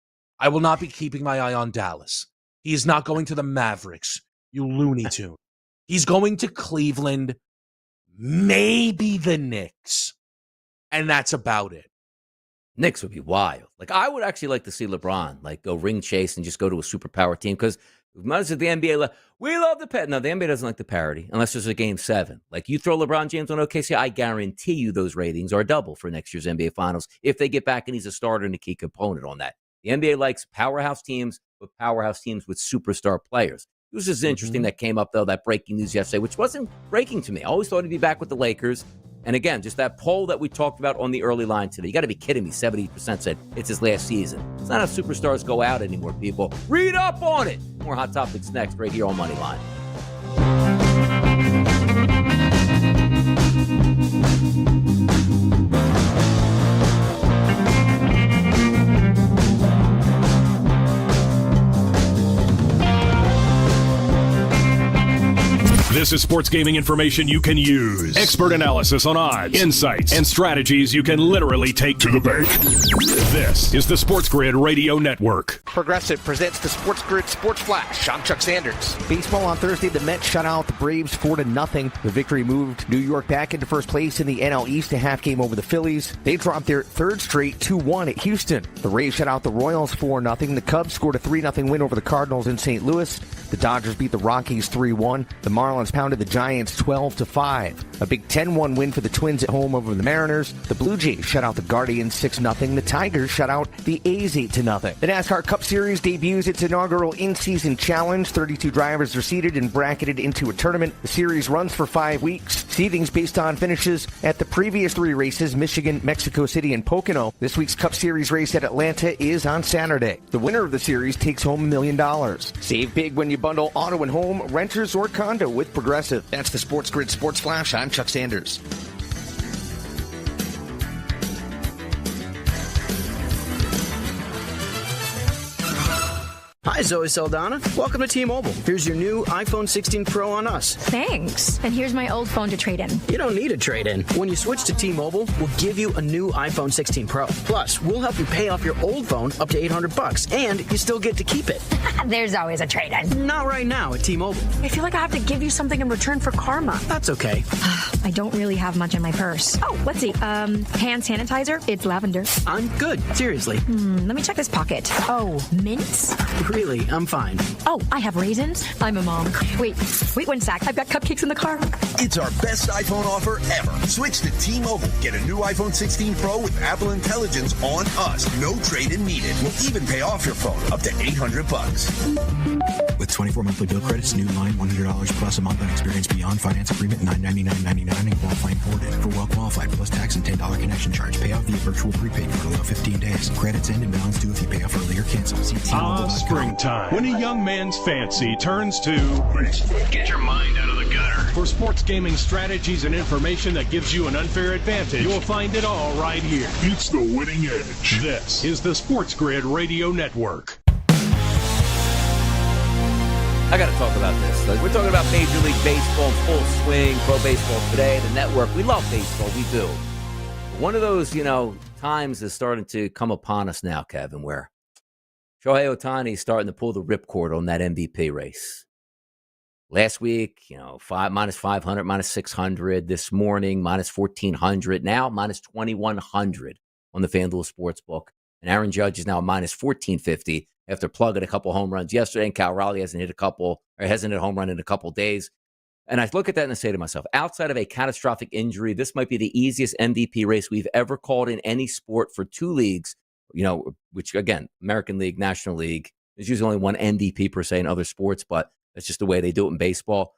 I will not be keeping my eye on Dallas. He is not going to the Mavericks, you Looney Tune. He's going to Cleveland, maybe the Knicks, and that's about it. Knicks would be wild. Like, I would actually like to see LeBron, like, go ring chase and just go to a superpower team, because much of the NBA, we love the parody. No, the NBA doesn't like the parody unless there's a Game 7. Like, you throw LeBron James on OKC, I guarantee you those ratings are double for next year's NBA Finals if they get back and he's a starter and a key component on that. The NBA likes powerhouse teams, but powerhouse teams with superstar players. It was just interesting that came up, though, that breaking news yesterday, which wasn't breaking to me. I always thought he'd be back with the Lakers. And again, just that poll that we talked about on the early line today. You got to be kidding me. 70% said it's his last season. It's not how superstars go out anymore, people. Read up on it. More Hot Topics next, right here on Moneyline. This is sports gaming information you can use. Expert analysis on odds, insights, and strategies you can literally take to the bank. This is the SportsGrid Radio Network. Progressive presents the SportsGrid Sports Flash. I'm Chuck Sanders. Baseball on Thursday, the Mets shut out the Braves 4-0. The victory moved New York back into first place in the NL East, a half game over the Phillies. They dropped their third straight 2-1 at Houston. The Rays shut out the Royals 4-0. The Cubs scored a 3-0 win over the Cardinals in St. Louis. The Dodgers beat the Rockies 3-1. The Marlins pounded the Giants 12-5. A big 10-1 win for the Twins at home over the Mariners. The Blue Jays shut out the Guardians 6-0. The Tigers shut out the A's 8-0. The NASCAR Cup Series debuts its inaugural in-season challenge. 32 drivers are seeded and bracketed into a tournament. The series runs for 5 weeks. Seeding's based on finishes at the previous 3 races, Michigan, Mexico City, and Pocono. This week's Cup Series race at Atlanta is on Saturday. The winner of the series takes home $1 million. Save big when you bundle auto and home, renters, or condo with Progressive. That's the SportsGrid Sports Flash. I'm Chuck Sanders. Hi, Zoe Saldana. Welcome to T-Mobile. Here's your new iPhone 16 Pro on us. Thanks. And here's my old phone to trade in. You don't need a trade-in. When you switch to T-Mobile, we'll give you a new iPhone 16 Pro. Plus, we'll help you pay off your old phone up to $800, and you still get to keep it. There's always a trade-in. Not right now at T-Mobile. I feel like I have to give you something in return for karma. That's okay. I don't really have much in my purse. Oh, let's see. Hand sanitizer. It's lavender. I'm good. Seriously. Let me check this pocket. Oh, mints? Really, I'm fine. Oh, I have raisins. I'm a mom. Wait 1 sec. I've got cupcakes in the car. It's our best iPhone offer ever. Switch to T-Mobile. Get a new iPhone 16 Pro with Apple Intelligence on us. No trade-in needed. We'll even pay off your phone up to $800. With 24 monthly bill credits, new line, $100 plus a month on experience beyond finance agreement, $999.99 and qualifying forwarded. For well qualified plus tax and $10 connection charge. Pay off via virtual prepaid for only 15 days. Credits end and balance due if you pay off early or cancel. See T-Mobile.com. Springtime. When a young man's fancy turns to Facebook. Get your mind out of the gutter. For sports gaming strategies and information that gives you an unfair advantage, you'll find it all right here. It's the winning edge. This is the SportsGrid Radio Network. I got to talk about this. Like, we're talking about Major League Baseball, full swing, pro baseball today, the network. We love baseball. We do. One of those, times is starting to come upon us now, Kevin, where Shohei Ohtani is starting to pull the ripcord on that MVP race. Last week, minus 500, minus 600. This morning, minus 1,400. Now, minus 2,100 on the FanDuel Sportsbook. And Aaron Judge is now minus 1,450 after plugging a couple home runs yesterday. And Cal Raleigh hasn't hit a home run in a couple days. And I look at that and I say to myself, outside of a catastrophic injury, this might be the easiest MVP race we've ever called in any sport for two leagues, which again, American League, National League, there's usually only one MVP per se in other sports, but that's just the way they do it in baseball.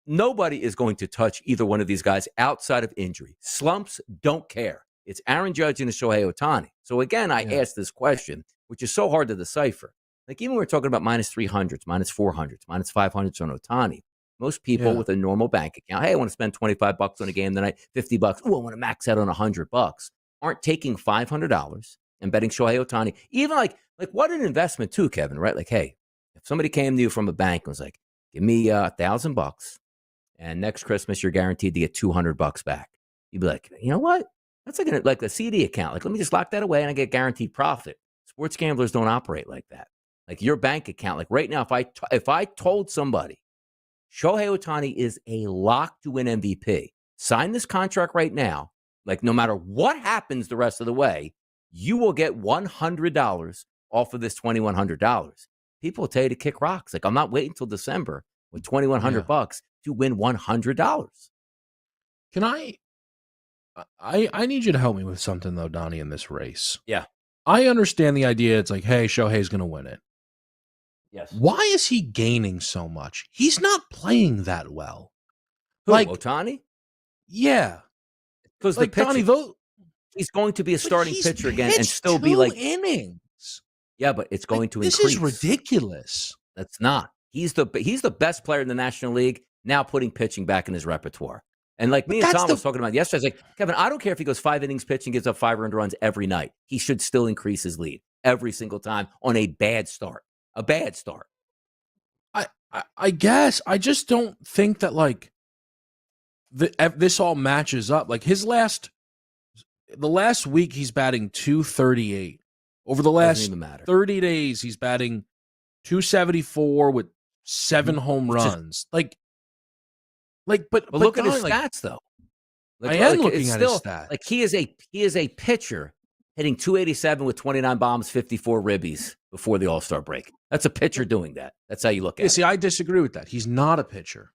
Nobody is going to touch either one of these guys outside of injury. Slumps don't care. It's Aaron Judge and Shohei Ohtani. So again, I asked this question, which is so hard to decipher. Like even when we're talking about minus 300s, minus 400s, minus 500s on Ohtani, most people with a normal bank account, hey, I want to spend $25 on a game tonight, $50. Oh, I want to max out on $100. Aren't taking $500 and betting Shohei Ohtani. Even like what an investment too, Kevin, right? Like, hey, if somebody came to you from a bank and was like, give me $1,000 and next Christmas you're guaranteed to get $200 back. You'd be like, you know what? That's like a CD account. Like, let me just lock that away and I get guaranteed profit. Sports gamblers don't operate like that. Like your bank account, like right now, if I told somebody Shohei Ohtani is a lock to win MVP, sign this contract right now, like no matter what happens the rest of the way, you will get $100 off of this $2,100. People will tell you to kick rocks. Like, I'm not waiting until December with $2,100 to win $100. Can I need you to help me with something though, Donnie, in this race. Yeah. I understand the idea. It's like, hey, Shohei's going to win it. Yes. Why is he gaining so much? He's not playing that well. Who, like Ohtani? Yeah. Because like Donnie, he's going to be a starting pitcher again and still be 2 like innings. Yeah, but it's going to increase. This is ridiculous. That's not. He's the best player in the National League, now putting pitching back in his repertoire. And like me and Tom was talking about yesterday, I was like, Kevin, I don't care if he goes 5 innings pitching, gives up 5 earned runs every night. He should still increase his lead every single time on a bad start. A bad start. I guess. I just don't think that like this all matches up. Like the last week he's batting .238. Over the last 30 days he's batting .274 with 7 home runs. But look at his like, stats though. I am looking at his stats. Like he is a pitcher hitting .287 with 29 bombs, 54 ribbies before the All-Star break. That's a pitcher doing that. That's how you look at it. See, I disagree with that. He's not a pitcher.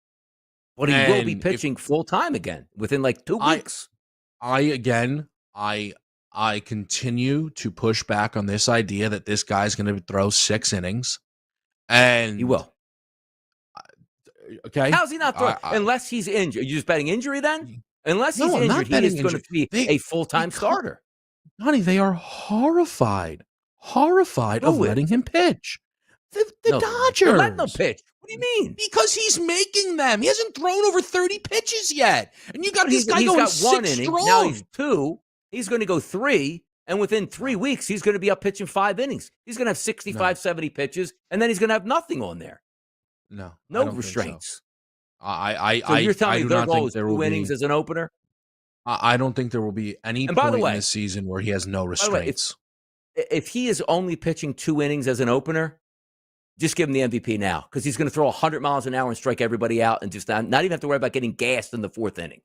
But he will be pitching full time again within like 2 weeks. I continue to push back on this idea that this guy's going to throw 6 innings, and he will. Okay, how's he not throwing unless he's injured? Are you just betting injury then? Unless he's injured, he is going to be a full-time starter. Honey, they are horrified of letting him pitch. The Dodgers. They're letting him pitch. What do you mean? Because he's making them. He hasn't thrown over 30 pitches yet. And you got this guy going 6 1 inning. strong. Now he's 2. He's going to go 3. And within 3 weeks, he's going to be up pitching 5 innings. He's going to have 65, 70 pitches. And then he's going to have nothing on there. No restraints. So. So you're telling me their goal is 2 innings as an opener? I don't think there will be any point in this season where he has no restraints. If he is only pitching 2 innings as an opener, just give him the MVP now because he's going to throw 100 miles an hour and strike everybody out and just not even have to worry about getting gassed in the 4th inning.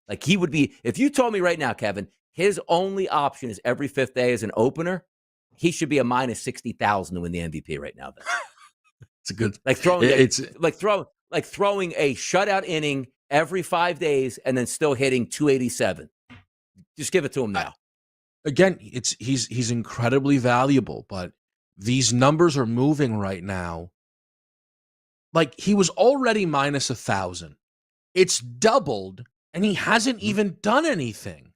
Like he would be, if you told me right now, Kevin, his only option is every 5th day as an opener, he should be a minus 60,000 to win the MVP right now. Then. It's a good, like throwing a shutout inning every 5 days and then still hitting 287. Just give it to him now. Again, he's incredibly valuable, but these numbers are moving right now. Like he was already minus 1,000. It's doubled, and he hasn't even done anything.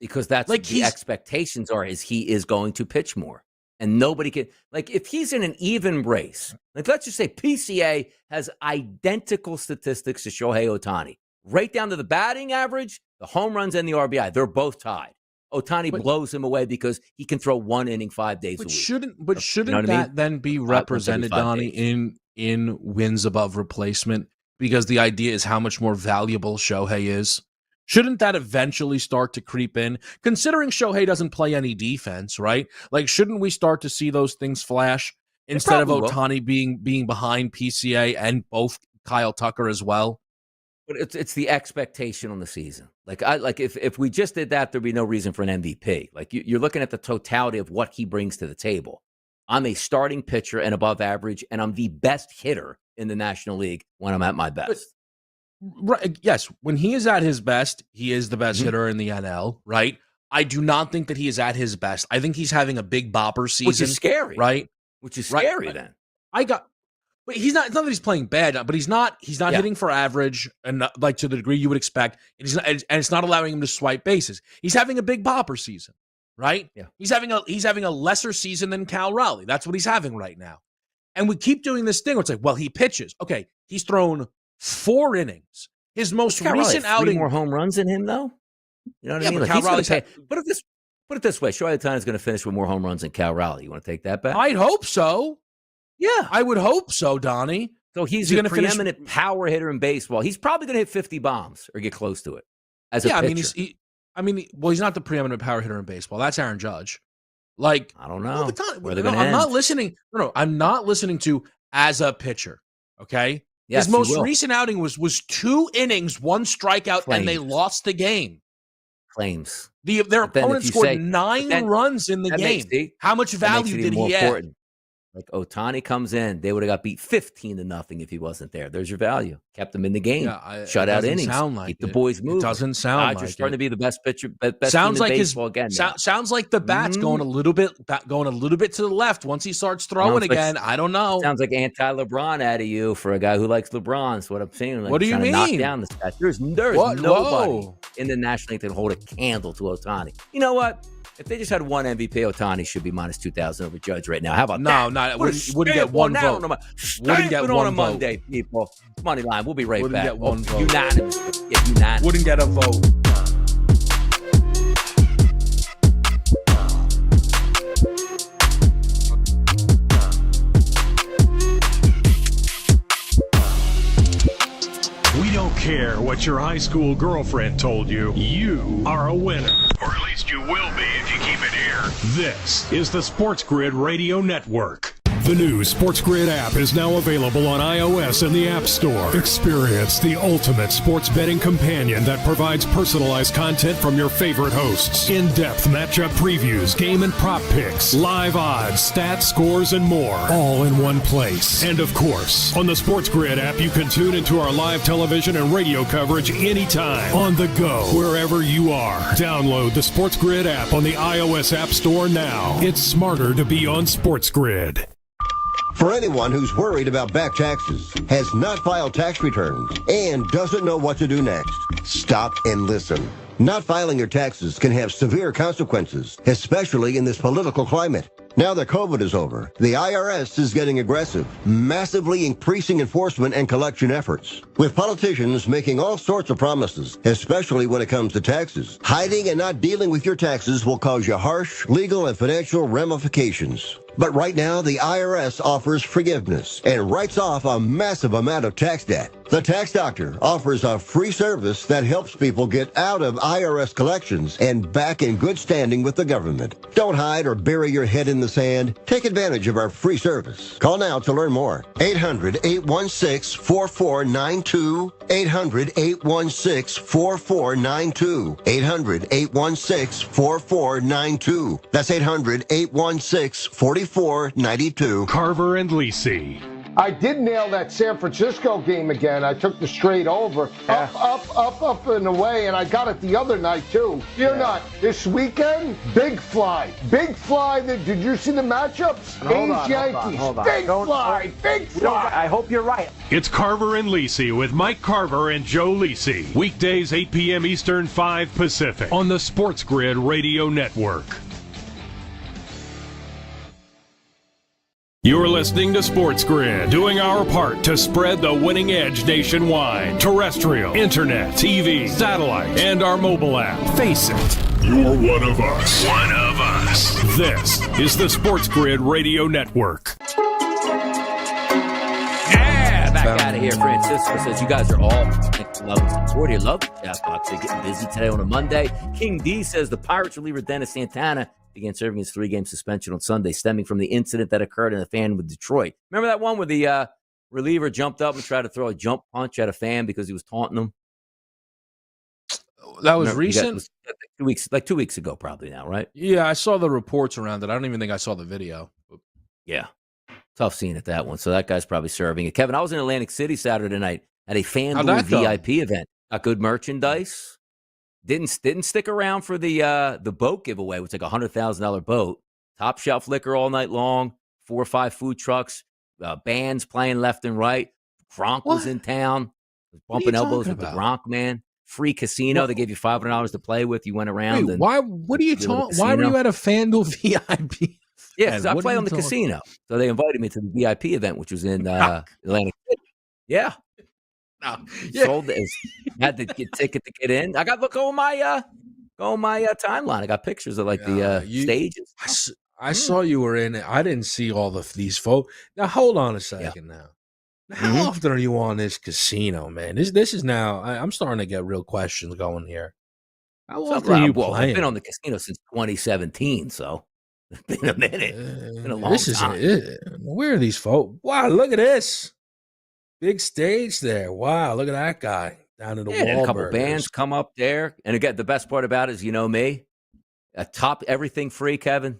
Because that's like the expectations are is he is going to pitch more. And nobody can, like, if he's in an even race, like, let's just say PCA has identical statistics to Shohei Ohtani, right down to the batting average, the home runs, and the RBI. They're both tied. Ohtani blows him away because he can throw 1 inning 5 days a week. Shouldn't that then be represented, Donnie, in wins above replacement? Because the idea is how much more valuable Shohei is. Shouldn't that eventually start to creep in? Considering Shohei doesn't play any defense, right? Like, shouldn't we start to see those things flash instead of Ohtani being behind PCA and both Kyle Tucker as well? But it's the expectation on the season. Like if we just did that, there'd be no reason for an MVP. Like you're looking at the totality of what he brings to the table. I'm a starting pitcher and above average, and I'm the best hitter in the National League when I'm at my best. Right. Yes, when he is at his best, he is the best hitter in the NL, right? I do not think that he is at his best. I think he's having a big bopper season. Which is scary. Right? Which is scary then. But he's not. It's not that he's playing bad, but he's not hitting for average and like to the degree you would expect. And it's not allowing him to swipe bases. He's having a big bopper season, right? Yeah. He's having a lesser season than Cal Raleigh. That's what he's having right now. And we keep doing this thing where it's like, well, he pitches. Okay, he's thrown 4 innings. His most recent outing. More home runs than him, though. You know what I mean? But Cal Raleigh's put it this way: Shohei Ohtani's going to finish with more home runs than Cal Raleigh. You want to take that bet? I'd hope so. Yeah, I would hope so, Donnie. So he's a preeminent power hitter in baseball. He's probably going to hit 50 bombs or get close to it. As a pitcher. He's not the preeminent power hitter in baseball. That's Aaron Judge. Like, I don't know. I'm not listening. No, I'm not listening to as a pitcher. Okay. Yes, his most recent outing was 2 innings, 1 strikeout, Flames. And they lost the game. Flames. Their opponent scored 9 runs in the game. How much value did he add? Like Ohtani comes in, they would have got beat 15-0 if he wasn't there. There's your value. Kept them in the game. Shut out innings. Keep the boys moving. It doesn't sound like starting to be the best pitcher. Best sounds team in like baseball again. Sounds like the bat's going a little bit to the left once he starts throwing again. I don't know. Sounds like anti-LeBron out of you for a guy who likes LeBron. That's what I'm saying. Like, what do you mean? Knock down the stats. There's nobody in the National League that can hold a candle to Ohtani. You know what? If they just had one MVP, Ohtani should be minus 2,000 over Judge right now. How about that? No, wouldn't get one vote. Wouldn't get one on a Monday, people. Moneyline. We'll be right back. Get one vote. Unanimous. Yeah, unanimous. Wouldn't get a vote. We don't care what your high school girlfriend told you. You are a winner. Or at least you will be if you keep it here. This is the SportsGrid Radio Network. The new SportsGrid app is now available on iOS and the App Store. Experience the ultimate sports betting companion that provides personalized content from your favorite hosts. In-depth matchup previews, game and prop picks, live odds, stats, scores, and more. All in one place. And of course, on the SportsGrid app, you can tune into our live television and radio coverage anytime. On the go, wherever you are. Download the SportsGrid app on the iOS App Store now. It's smarter to be on SportsGrid. For anyone who's worried about back taxes, has not filed tax returns, and doesn't know what to do next, stop and listen. Not filing your taxes can have severe consequences, especially in this political climate. Now that COVID is over, the IRS is getting aggressive, massively increasing enforcement and collection efforts. With politicians making all sorts of promises, especially when it comes to taxes, hiding and not dealing with your taxes will cause you harsh legal and financial ramifications. But right now, the IRS offers forgiveness and writes off a massive amount of tax debt. The Tax Doctor offers a free service that helps people get out of IRS collections and back in good standing with the government. Don't hide or bury your head in the sand. Take advantage of our free service. Call now to learn more. 800-816-4492. 800-816-4492. 800-816-4492. That's 800-816-4492. Carver and Lisi. I did nail that San Francisco game again. I took the straight over, up and away, and I got it the other night too. Fear not. This weekend, big fly. Did you see the matchups? A's Yankees. Big fly. I hope you're right. It's Carver and Lisi with Mike Carver and Joe Lisi. Weekdays 8 p.m. Eastern, 5 Pacific on the SportsGrid Radio Network. You're listening to SportsGrid, doing our part to spread the winning edge nationwide. Terrestrial, internet, TV, satellite, and our mobile app. Face it, you're one of us. One of us. This is the SportsGrid Radio Network. Yeah, back out of here. Francisco says you guys are all loving support here. Love the chat box. They're getting busy today on a Monday. King D says the Pirates reliever Dennis Santana began serving his 3-game suspension on Sunday, stemming from the incident that occurred in the fan with Detroit. Remember that one where the reliever jumped up and tried to throw a jump punch at a fan because he was taunting him? That was recent? Like 2 weeks ago, probably now, right? Yeah, I saw the reports around it. I don't even think I saw the video. Yeah. Tough scene at that one. So that guy's probably serving it. Kevin, I was in Atlantic City Saturday night at a FanDuel VIP event. Got good merchandise. Didn't stick around for the boat giveaway, which was like $100,000 boat. Top shelf liquor all night long. 4 or 5 food trucks. Bands playing left and right. Gronk was in town. Bumping elbows with the Gronk man. Free casino. They gave you $500 to play with. You went around. Wait, what are you talking? Why were you at a FanDuel VIP? Yeah, because I played on the casino. So they invited me to the VIP event, which was in Atlantic City. Yeah. No. Sold it. Had to get ticket to get in. I got go on my timeline. I got pictures of the stages. I saw you were in it. I didn't see all of these folks. Now hold on a second. Now how often are you on this casino, man? This is now. I'm starting to get real questions going here. How often are you playing? I've been on the casino since 2017, so it's been a minute. It's been a long time. Where are these folks? Wow, look at this big stage there. Wow, look at that guy down in the wall. A couple bands come up there, and again, the best part about it is, me, top everything free, Kevin.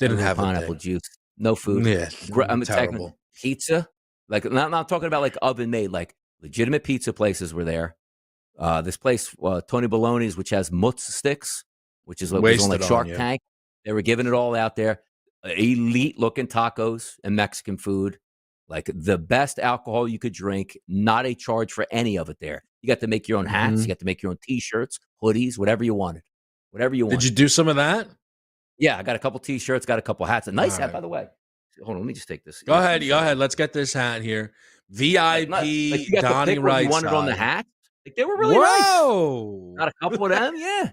Didn't have pineapple juice, no food. Yeah, I'm terrible. Pizza, like not talking about like oven made, like legitimate pizza places were there. This place, Tony Baloney's, which has mutz sticks, which is like on Shark Tank. They were giving it all out there. Elite looking tacos and Mexican food, like the best alcohol you could drink. Not a charge for any of it there. You got to make your own hats. You got to make your own T-shirts, hoodies, whatever you wanted. Whatever you wanted. Did you do some of that? Yeah, I got a couple T-shirts, got a couple hats. A nice hat, by the way. Hold on, let me just take this. Go ahead. Let's get this hat here. VIP Donnie Wright. You wanted on the hat? Like, they were really nice. Got a couple of them, yeah.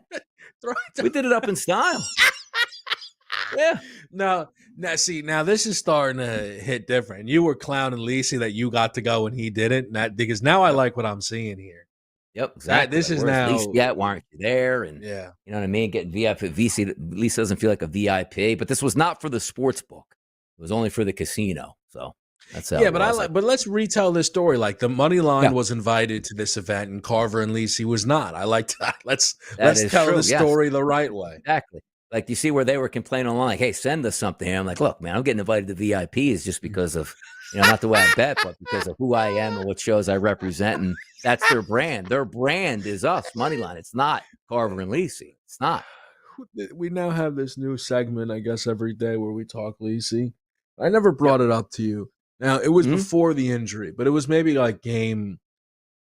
We did it up in style. Yeah. Now this is starting to hit different. You were clowning Lisi that you got to go and he didn't. Because now I like what I'm seeing here. Yep, exactly. This is now. Why aren't you there? And you know what I mean? Getting VIP. VC Lisa doesn't feel like a VIP, but this was not for the sports book. It was only for the casino. So that's how. Yeah, but let's retell this story. Like the Moneyline was invited to this event, and Carver and Lisi was not. I like that. Let's tell the story the right way. Exactly. Like you see where they were complaining online, like, "Hey, send us something." I'm like, "Look, man, I'm getting invited to VIPs just because of." Not the way I bet, but because of who I am and what shows I represent. And that's their brand. Their brand is us, Moneyline. It's not Carver and Lisi. It's not. We now have this new segment, I guess, every day where we talk Lisi. I never brought it up to you. Now, it was before the injury, but it was maybe like game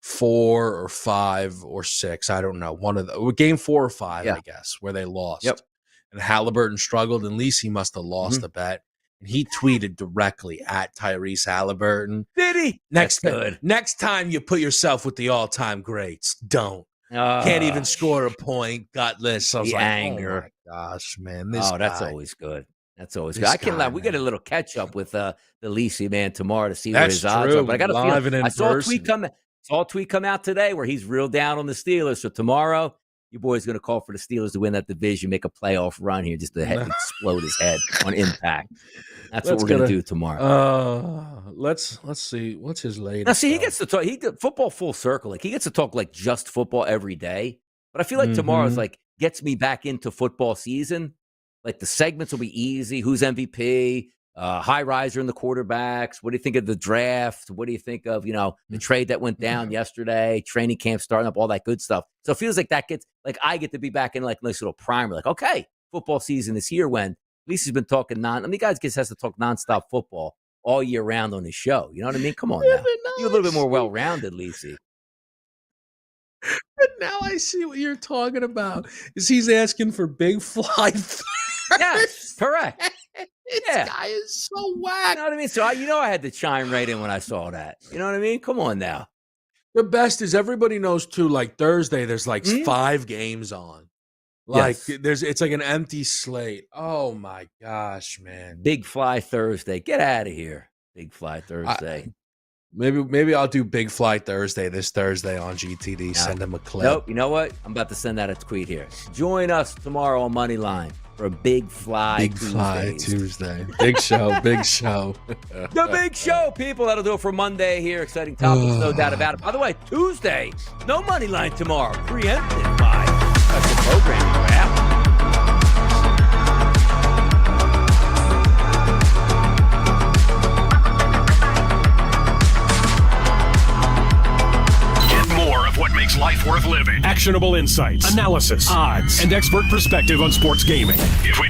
4 or 5 or 6. I don't know. One of the game 4 or 5, I guess, where they lost. Yep. And Halliburton struggled, and Lisi must have lost a bet. And he tweeted directly at Tyrese Halliburton. Did he? Next time you put yourself with the all-time greats, don't. Can't even score a point. Gutless. I was like, anger. Oh my gosh, man. That's always good. That's always good. I can laugh. We get a little catch up with the Lisi man tomorrow to see what his odds are. But I got to feel. I saw a tweet come out today where he's real down on the Steelers. So tomorrow, your boy's going to call for the Steelers to win that division, make a playoff run here, just to explode his head on impact. That's what we're going to do tomorrow. Let's see. What's his latest? Now, see, he gets to talk. He did football full circle. Like he gets to talk like just football every day. But I feel like tomorrow's like gets me back into football season. Like the segments will be easy. Who's MVP? High riser in the quarterbacks. What do you think of the draft? What do you think of, the trade that went down yesterday, training camp starting up, all that good stuff. So it feels like that gets, like I get to be back in like a nice little primer. Like, okay, football season is here when Lisi's been talking guys has to talk nonstop football all year round on his show. You know what I mean? Come on now. You're a little bit more well-rounded, Lisi. But now I see what you're talking about. Is he's asking for big fly first? Yes, correct. This guy is so whack. You know what I mean? So I had to chime right in when I saw that. You know what I mean? Come on now. The best is everybody knows too, like Thursday, there's like 5 games on. Like it's like an empty slate. Oh my gosh, man. Big Fly Thursday. Get out of here. Big Fly Thursday. Maybe I'll do Big Fly Thursday this Thursday on GTD. Send him a clip. Nope. You know what? I'm about to send out a tweet here. Join us tomorrow on Moneyline for a Big Fly Tuesday. Big show. Big show. The big show, people. That'll do it for Monday here. Exciting topics, no doubt about it. By the way, Tuesday, no Moneyline tomorrow. Preempted by special programming for Apple. living. Actionable insights, analysis, odds, and expert perspective on sports gaming. If we do